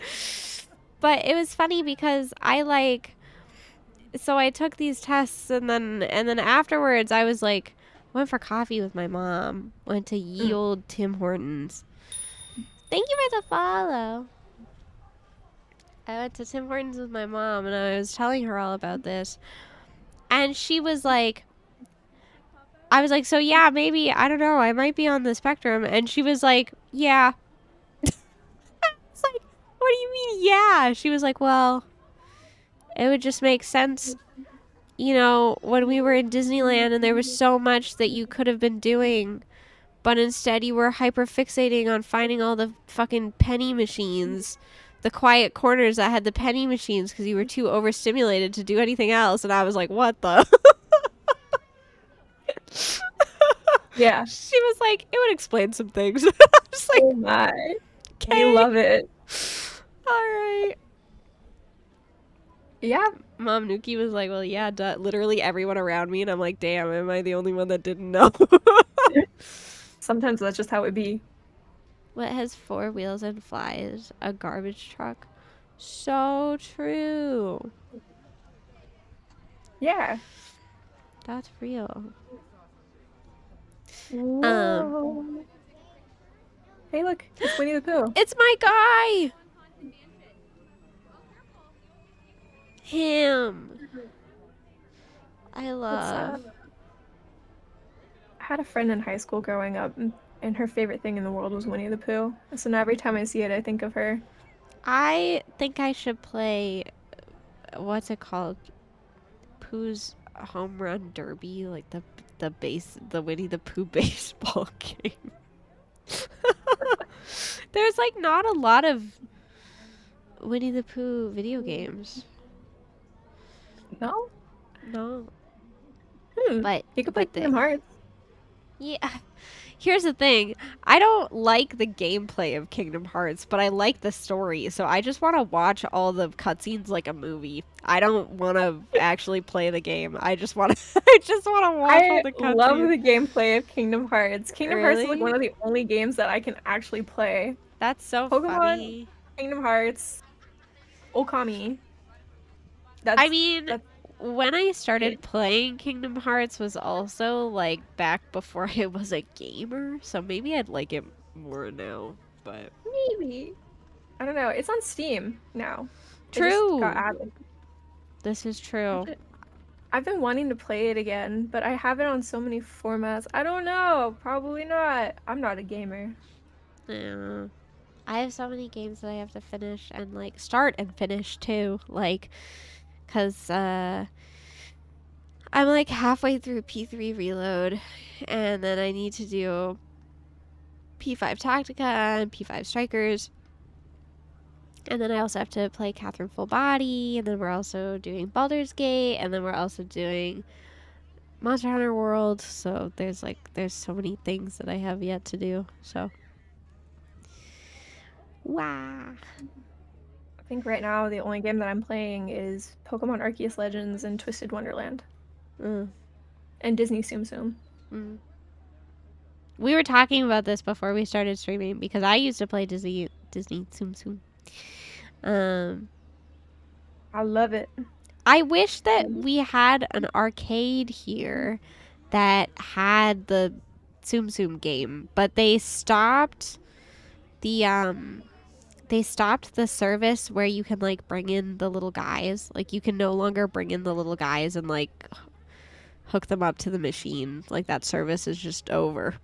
But it was funny because so I took these tests and then afterwards I was like, went for coffee with my mom. Went to ye old Tim Hortons. Thank you for the follow. I went to Tim Hortons with my mom and I was telling her all about this. And she was like, I was like, so yeah, maybe, I don't know, I might be on the spectrum. And she was like, yeah. I was like, what do you mean, yeah? She was like, well, it would just make sense, you know, when we were in Disneyland and there was so much that you could have been doing, but instead you were hyper-fixating on finding all the fucking penny machines, the quiet corners that had the penny machines because you were too overstimulated to do anything else. And I was like, what the? yeah. She was like, it would explain some things. I was like, Oh my. okay. I love it. All right. Yeah. Mom Nuki was like, well, yeah, duh. Literally everyone around me. And I'm like, damn, am I the only one that didn't know? Sometimes that's just how it be. What has 4 wheels and flies? A garbage truck. So true. Yeah. That's real. Whoa. Hey, look, it's Winnie the Pooh. It's my guy! Him. I love. I had a friend in high school growing up, and her favorite thing in the world was Winnie the Pooh. So now every time I see it, I think of her. I think I should play, what's it called? Pooh's Home Run Derby, like the Winnie the Pooh baseball game. There's like not a lot of Winnie the Pooh video games. No? No. But you could play Kingdom Hearts. Yeah. Here's the thing. I don't like the gameplay of Kingdom Hearts, but I like the story. So I just want to watch all the cutscenes like a movie. I don't want to actually play the game. I just want to watch all the cutscenes. I love the gameplay of Kingdom Hearts. Kingdom Hearts is like Really? one of the only games that I can actually play. That's so Pokemon, funny. Kingdom Hearts, Okami. I mean, when I started playing Kingdom Hearts was also like back before I was a gamer, so maybe I'd like it more now, but maybe. I don't know. It's on Steam now. It true. just got added. This is true. I've been wanting to play it again, but I have it on so many formats. I don't know. Probably not. I'm not a gamer. Yeah. I have so many games that I have to finish and like start and finish too, like, cause I'm like halfway through P3 Reload, and then I need to do P5 Tactica and P5 Strikers, and then I also have to play Catherine Full Body, and then we're also doing Baldur's Gate, and then we're also doing Monster Hunter World. So there's so many things that I have yet to do. So. Wow. I think right now the only game that I'm playing is Pokemon Arceus Legends and Twisted Wonderland. And Disney Tsum Tsum. We were talking about this before we started streaming because I used to play Disney Tsum Tsum. I love it. I wish that we had an arcade here that had the Tsum Tsum game, but they stopped the service where you can like bring in the little guys. Like you can no longer bring in the little guys and like hook them up to the machine. Like that service is just over.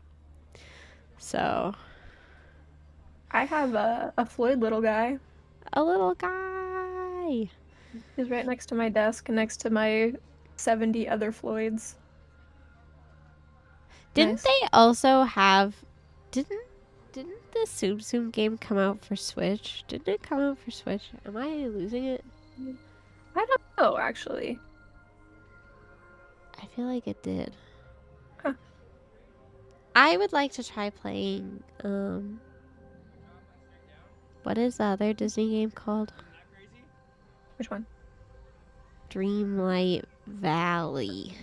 So I have a Floyd little guy. A little guy. He's right next to my desk, next to my 70 other Floyds. Didn't Nice. they also have? Didn't the Tsum Tsum game come out for Switch? Didn't it come out for Switch? Am I losing it? I don't know, actually. I feel like it did. Huh. I would like to try playing. What is the other Disney game called? Which one? Dreamlight Valley.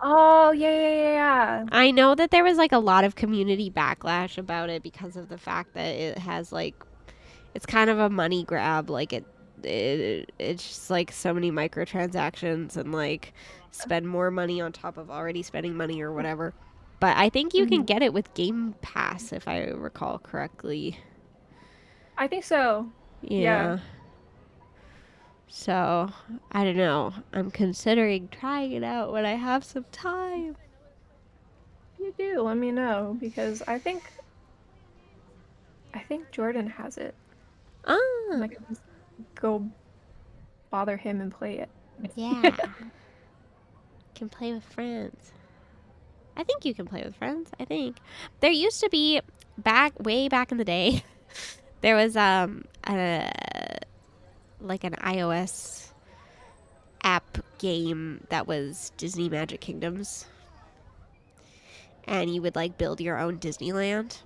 Oh, yeah. I know that there was like a lot of community backlash about it because of the fact that it has like, it's kind of a money grab. Like it's just like so many microtransactions and like spend more money on top of already spending money or whatever. But I think you can get it with Game Pass if I recall correctly. I think so. Yeah. So, I don't know. I'm considering trying it out when I have some time. You do, let me know, because I think Jordan has it. Ah, And I can just go bother him and play it. yeah. Can play with friends. I think you can play with friends. I think there used to be way back in the day. There was like an iOS app game that was Disney Magic Kingdoms, and you would like build your own Disneyland.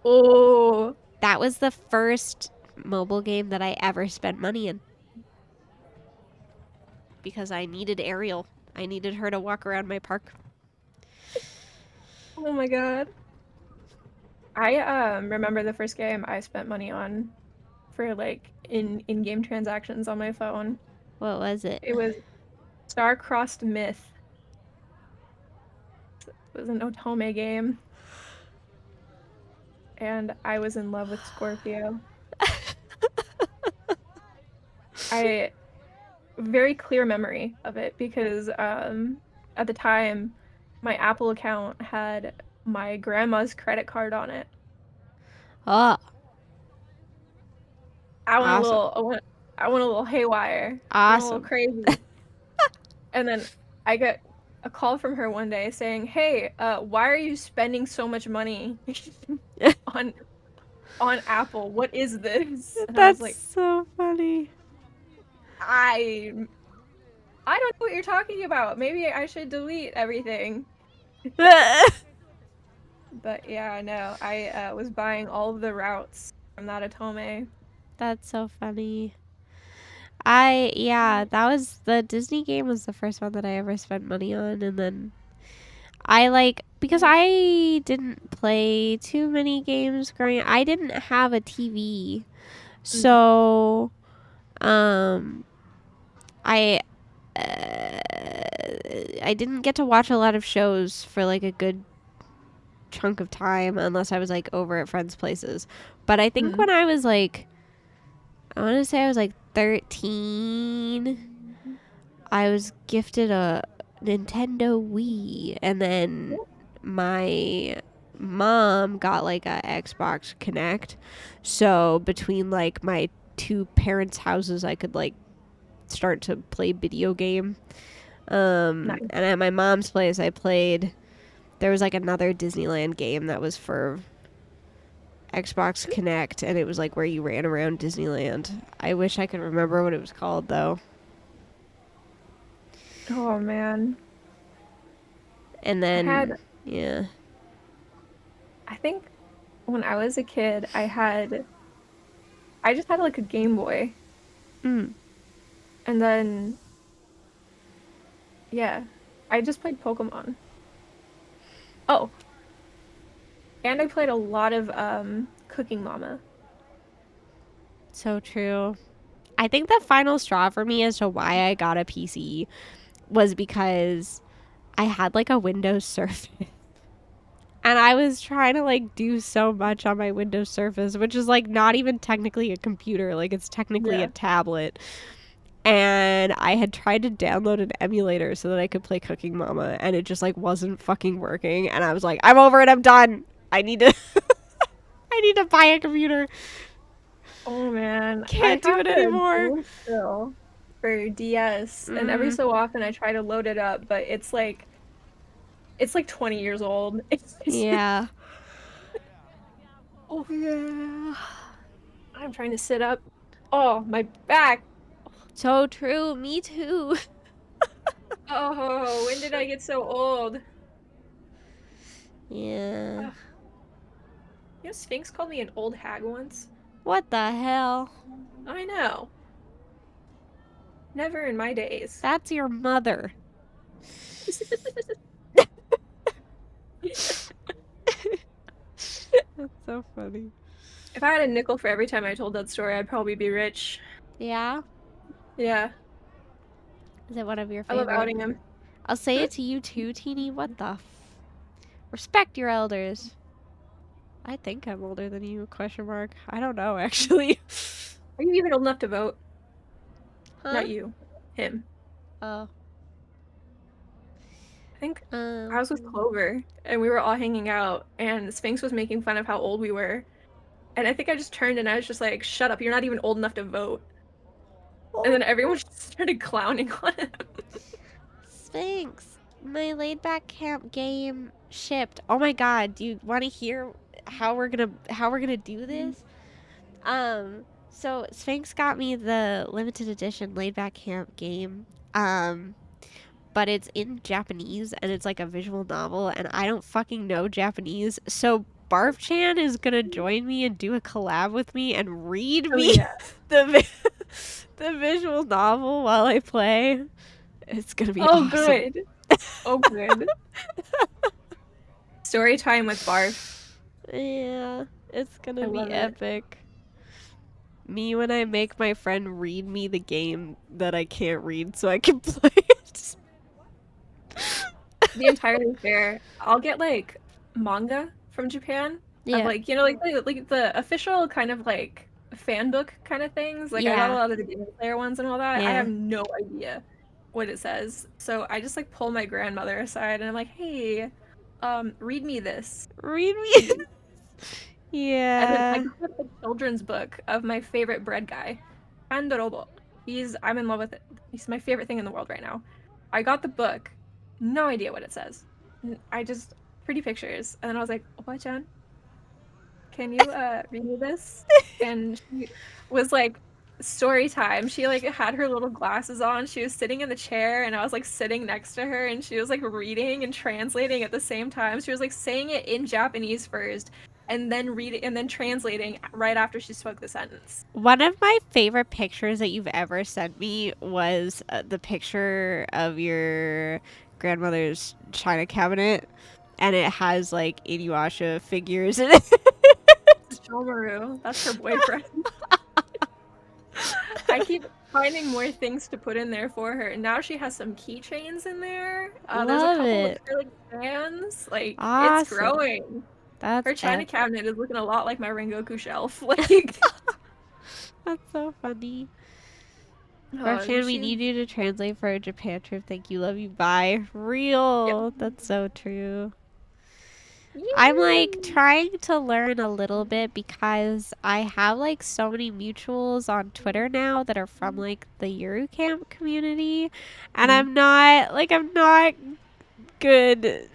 Oh, That was the first mobile game that I ever spent money in because I needed Ariel. I needed her to walk around my park. oh my god. I remember the first game I spent money on for like in-game transactions on my phone. What was it? It was Star-Crossed Myth. It was an Otome game. And I was in love with Scorpio. I very clear memory of it because at the time my Apple account had my grandma's credit card on it. Oh, I went awesome. I went a little haywire. I went a little Awesome. crazy. And then I got a call from her one day saying, "Hey, why are you spending so much money on Apple? What is this?" And I was That's like, so funny. I don't know what you're talking about. Maybe I should delete everything. But yeah, no, I was buying all of the routes from that Otome. That's so funny. That was the Disney game was the first one that I ever spent money on, and then because I didn't play too many games growing up, I didn't have a TV. So I I didn't get to watch a lot of shows for like a good chunk of time unless I was like over at friends' places. But I think when I was like, I want to say I was like 13, I was gifted a Nintendo Wii, and then my mom got like a Xbox Connect. So between like my two parents' houses, I could like start to play video game. Nice. And at my mom's place, I played. There was like another Disneyland game that was for Xbox Connect, and it was like where you ran around Disneyland. I wish I could remember what it was called though. Oh man. And then I think when I was a kid, I just had like a Game Boy. Mm. And then yeah, I just played Pokemon. Oh. And I played a lot of Cooking Mama. So true. I think the final straw for me as to why I got a PC was because I had like a Windows Surface. And I was trying to like do so much on my Windows Surface, which is like not even technically a computer, like it's technically a tablet. And I had tried to download an emulator so that I could play Cooking Mama, and it just like wasn't fucking working. And I was like, I'm over it, I'm done. I need to I need to buy a computer. Oh man, Can't do it anymore. Still for DS, and every so often I try to load it up, but it's like It's like 20 years old. Yeah. Oh, Yeah. I'm trying to sit up. Oh, my back. So true. Me too. Oh, when did I get so old? Yeah. Ugh. You know, Sphinx called me an old hag once. What the hell? I know. Never in my days. That's your mother. That's so funny. If I had a nickel for every time I told that story, I'd probably be rich. Yeah? Yeah. Is it one of your I favorites? love outing him. I'll say it to you too, Teeny. What the Respect your elders. I think I'm older than you, question mark. I don't know, actually. Are you even old enough to vote? Huh? Not you. Him. Oh. I think I was with Clover, and we were all hanging out, and Sphinx was making fun of how old we were. And I think I just turned and I was just like, shut up, you're not even old enough to vote. And then everyone just started clowning on him. Sphinx, my laid back camp game shipped. Oh my god, do you want to hear how we're gonna do this? So Sphinx got me the limited edition laid back camp game. But it's in Japanese and it's like a visual novel and I don't fucking know Japanese. So Barf-chan is gonna join me and do a collab with me and read me the visual novel while I play. It's gonna be awesome. Good. Oh, good. Story time with Barf. Yeah, it's gonna I be love it. epic. Me when I make my friend read me the game that I can't read so I can play it. To be entirely fair, I'll get like manga from Japan. Yeah. Of, like, you know, like the official kind of like fan book kind of things. Like I got a Yeah. lot of the Demon Slayer ones and all that. I Yeah. have no idea what it says. So I just like pull my grandmother aside and I'm like, hey, read me this. Read me. Yeah. And then I got the children's book of my favorite bread guy, Pandorobo. I'm in love with it. He's my favorite thing in the world right now. I got the book, no idea what it says. I just pretty pictures, and then I was like, Opa-chan, can you read me this? And she was like, story time. She like had her little glasses on. She was sitting in the chair, and I was like sitting next to her, and she was like reading and translating at the same time. She was like saying it in Japanese first, and then reading and then translating right after she spoke the sentence. One of my favorite pictures that you've ever sent me was the picture of your grandmother's china cabinet, and it has like Inuyasha figures in it. Shomaru, that's her boyfriend. I keep finding more things to put in there for her. And now she has some keychains in there. There's a Love couple it. of acrylic fans. Like, it's Awesome. growing. That's Her china epic. cabinet is looking a lot like my Rengoku shelf. Like, That's so funny. oh, Barf-chan, we need you to translate for a Japan trip. Thank you, love you, bye. Real. That's so true. I'm like trying to learn a little bit because I have like so many mutuals on Twitter now that are from like the Eurocamp community, and I'm not good.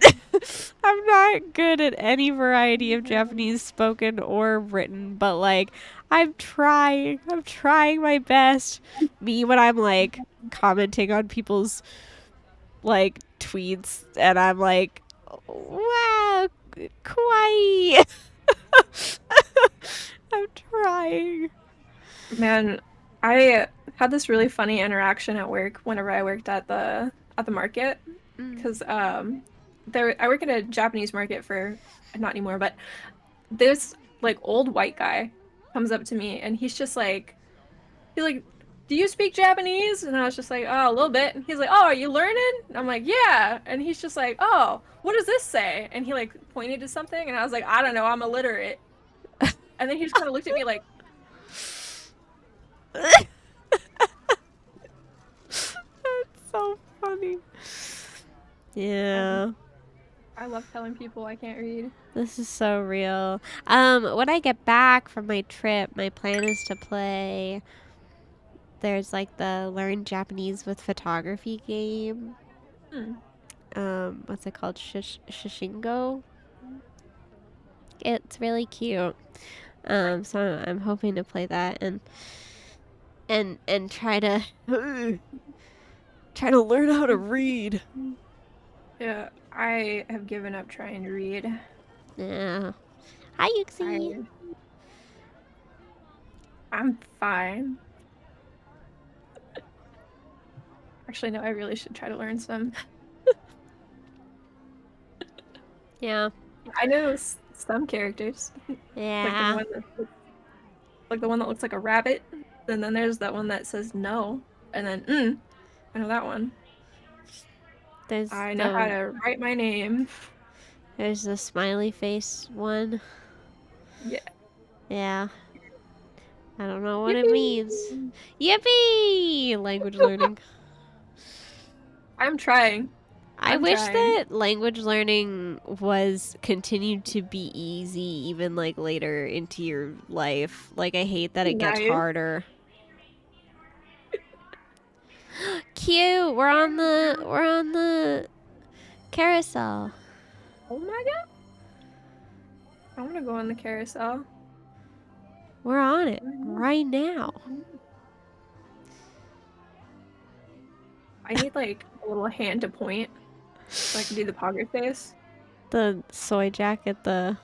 I'm not good at any variety of Japanese spoken or written, but like I'm trying my best. Me when I'm like commenting on people's like tweets and I'm like, wow, kawaii. I'm trying. Man, I had this really funny interaction at work whenever I worked at the market, because I work at a Japanese market for, not anymore, but this like old white guy comes up to me and he's like, do you speak Japanese? And I was just like, oh, a little bit. And he's like, oh, are you learning? And I'm like, yeah. And he's just like, oh, what does this say? And he like pointed to something and I was like, I don't know, I'm illiterate. And then he just kind of looked at me like, That's so funny. Yeah. I love telling people I can't read. This is so real. When I get back from my trip, my plan is to play. There's like the Learn Japanese with Photography game. what's it called? Shishingo. It's really cute. So I'm hoping to play that and try to learn how to read. Yeah, I have given up trying to read. Yeah. Hi, Yuxi. I'm fine. Actually, no, I really should try to learn some. Yeah. I know some characters. Yeah. Like the one that looks like a rabbit. And then there's that one that says no. And then, I know that one. I know how to write my name. There's the smiley face one. Yeah. Yeah. I don't know what it means. Yippee! Language learning. I'm trying. I wish that language learning was continued to be easy even like later into your life. Like I hate that it gets harder. Cute. We're on the carousel. Oh my god. I want to go on the carousel. We're on it right now. I need like a little hand to point so I can do the poker face. The soy jack at the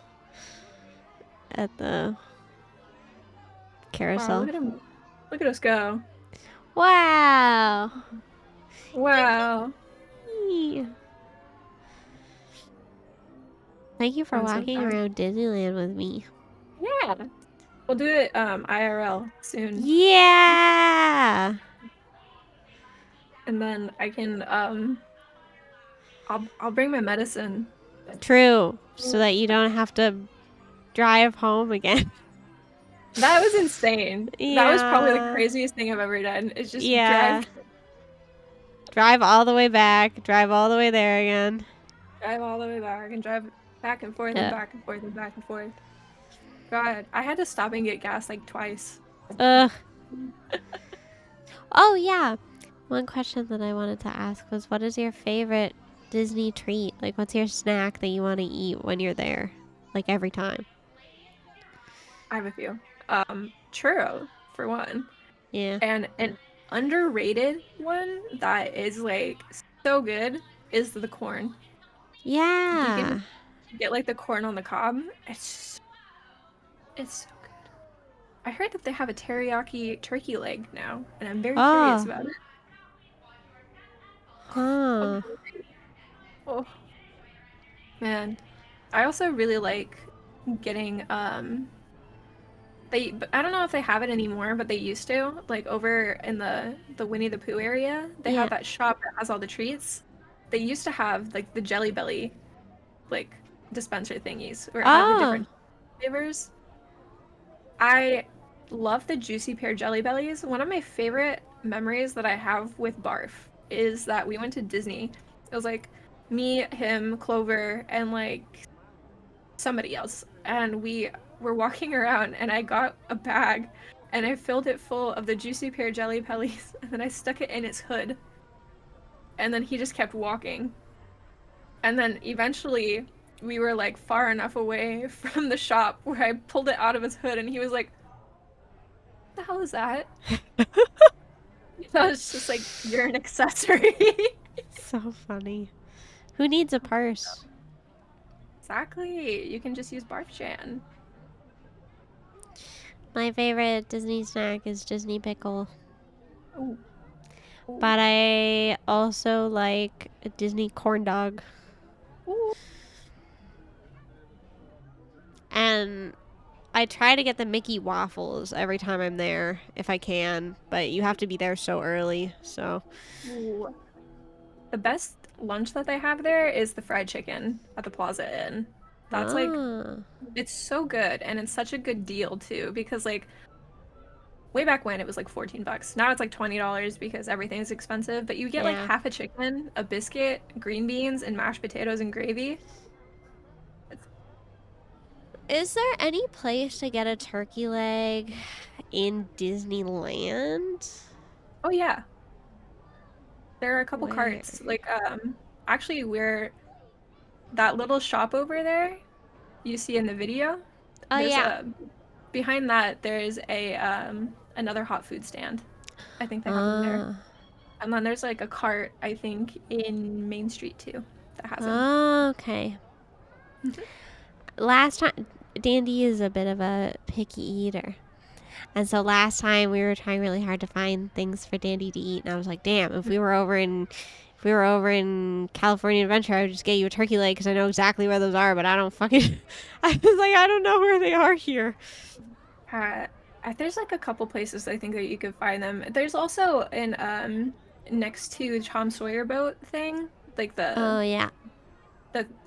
carousel. Wow, look at him. Look at us go. Wow. Wow. Thank you for walking around Disneyland with me. Yeah. We'll do it IRL soon. Yeah. And then I can I'll bring my medicine. True. So that you don't have to drive home again. That was insane. Yeah. That was probably the craziest thing I've ever done. It's just drive all the way back, drive all the way there again. Drive all the way back and drive back and forth and back and forth and back and forth. God, I had to stop and get gas like twice. Oh yeah. One question that I wanted to ask was, what is your favorite Disney treat? Like, what's your snack that you want to eat when you're there? Like, every time. I have a few. Churro, for one. Yeah. And an underrated one that is, like, so good is the corn. Yeah. You can get, like, the corn on the cob. It's so good. I heard that they have a teriyaki turkey leg now, and I'm very curious about it. Huh. Oh. Man. I also really like getting, I don't know if they have it anymore, but they used to. Like, over in the Winnie the Pooh area, they have that shop that has all the treats. They used to have, like, the Jelly Belly, like, dispenser thingies, where it had the different flavors. I love the Juicy Pear Jelly Bellies. One of my favorite memories that I have with Barf is that we went to Disney. It was, like, me, him, Clover, and, like, somebody else. And we were walking around, and I got a bag, and I filled it full of the Juicy Pear Jelly Bellies, and then I stuck it in its hood. And then he just kept walking. And then eventually, we were, like, far enough away from the shop where I pulled it out of his hood, and he was like, "What the hell is that?" I was just like, "You're an accessory." So funny. Who needs a purse? Exactly. You can just use Barf-chan. My favorite Disney snack is Disney pickle. Ooh. But I also like a Disney corn dog. Ooh. And I try to get the Mickey waffles every time I'm there, if I can. But you have to be there so early, so... Ooh. The best lunch that they have there is the fried chicken at the Plaza Inn. That's like, it's so good, and it's such a good deal too, because like, way back when it was like $14. Now it's like $20 because everything's expensive, but you get like half a chicken, a biscuit, green beans, and mashed potatoes and gravy. Is there any place to get a turkey leg in Disneyland? Oh yeah. There are a couple carts. Like, actually where that little shop over there you see in the video. Oh, there's yeah. Behind that, there's a another hot food stand. I think they have them there. And then there's like a cart, I think, in Main Street too that has them. Oh, okay. Last time, Dandy is a bit of a picky eater. And so last time we were trying really hard to find things for Dandy to eat, and I was like, damn, if we were over in California Adventure, I would just get you a turkey leg because I know exactly where those are, but I don't fucking I was like, I don't know where they are here. There's like a couple places I think that you could find them. There's also an next to Tom Sawyer boat thing, like Oh yeah.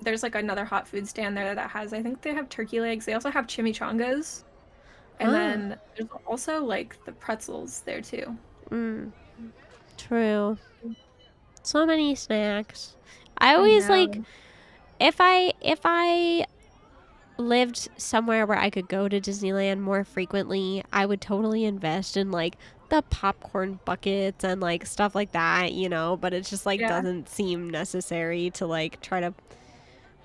There's like another hot food stand there that has, I think they have turkey legs. They also have chimichangas. And then there's also like the pretzels there too. True. So many snacks. I always like if I lived somewhere where I could go to Disneyland more frequently, I would totally invest in like the popcorn buckets and like stuff like that, you know, but it just like doesn't seem necessary to like try to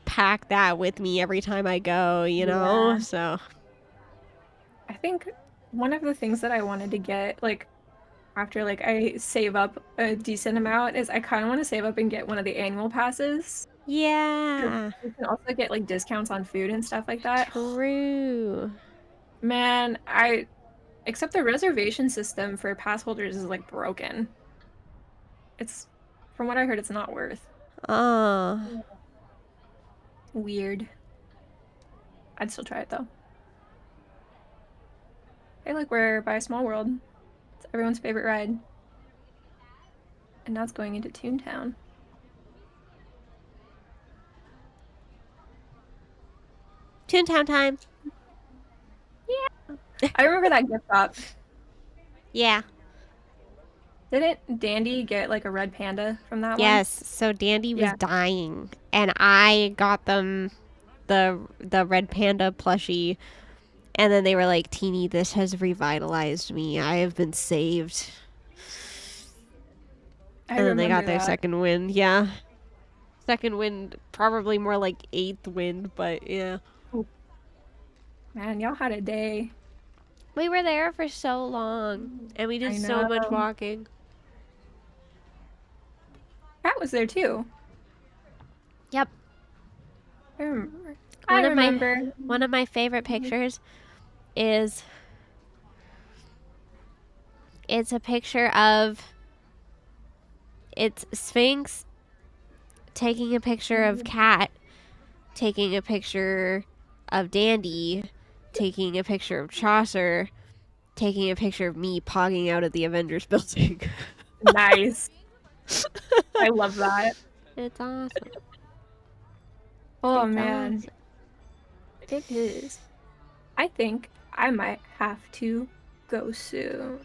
pack that with me every time I go, you know? So I think one of the things that I wanted to get, like, after, like, I save up a decent amount is I kind of want to save up and get one of the annual passes. yeah. You can also get, like, discounts on food and stuff like that. True. Man, except the reservation system for pass holders is, like, broken. From what I heard, it's not worth. Oh. Weird. I'd still try it, though. Hey, look, we're by Small World. It's everyone's favorite ride. And now it's going into Toontown. Toontown time. Yeah. I remember that gift shop. Yeah. Didn't Dandy get like a red panda from that one? Yes. So Dandy was dying, and I got them the red panda plushie. And then they were like, Teeny, this has revitalized me. I have been saved. And then they got their second wind. Yeah. Second wind, probably more like 8th wind, but yeah. Man, y'all had a day. We were there for so long. And we did so much walking. Kat was there too. Yep. I remember. One of my favorite pictures is it's a picture of it's Sphinx taking a picture of Kat, taking a picture of Dandy, taking a picture of Chaucer, taking a picture of me pogging out at the Avengers building. Nice. I love that. It's awesome. Oh, man. It is. I think I might have to go soon.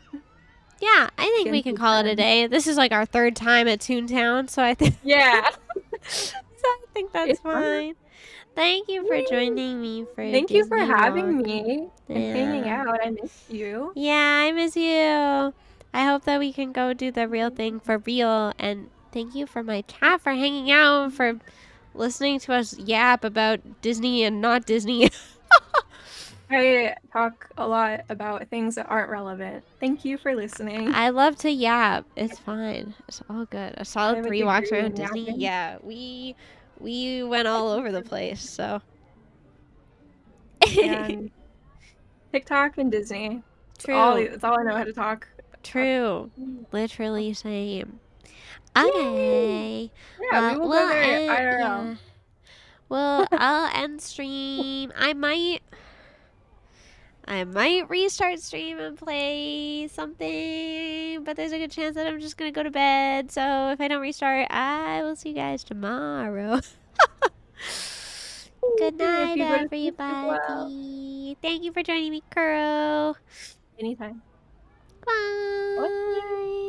Yeah, I think we can call it a day. This is like our 3rd time at Toontown, so I think yeah. So I think that's fine. Thank you for joining me for Thank you for Disney having Walk. me and hanging out. I miss you. Yeah, I miss you. I hope that we can go do the real thing for real. And thank you for my chat for hanging out, for listening to us yap about Disney and not Disney. I talk a lot about things that aren't relevant. Thank you for listening. I love to yap. It's fine. It's all good. A solid 3 walks around Disney. Yapping. Yeah, we went all over the place. So And TikTok and Disney. True. That's all I know how to talk. True. Literally same. Okay. Yeah, we will go there IRL. Yeah. Well, I'll end stream. I might restart stream and play something, but there's a good chance that I'm just gonna go to bed. So if I don't restart, I will see you guys tomorrow. Good night, everybody. Thank you for joining me, Kuro. Anytime. Bye.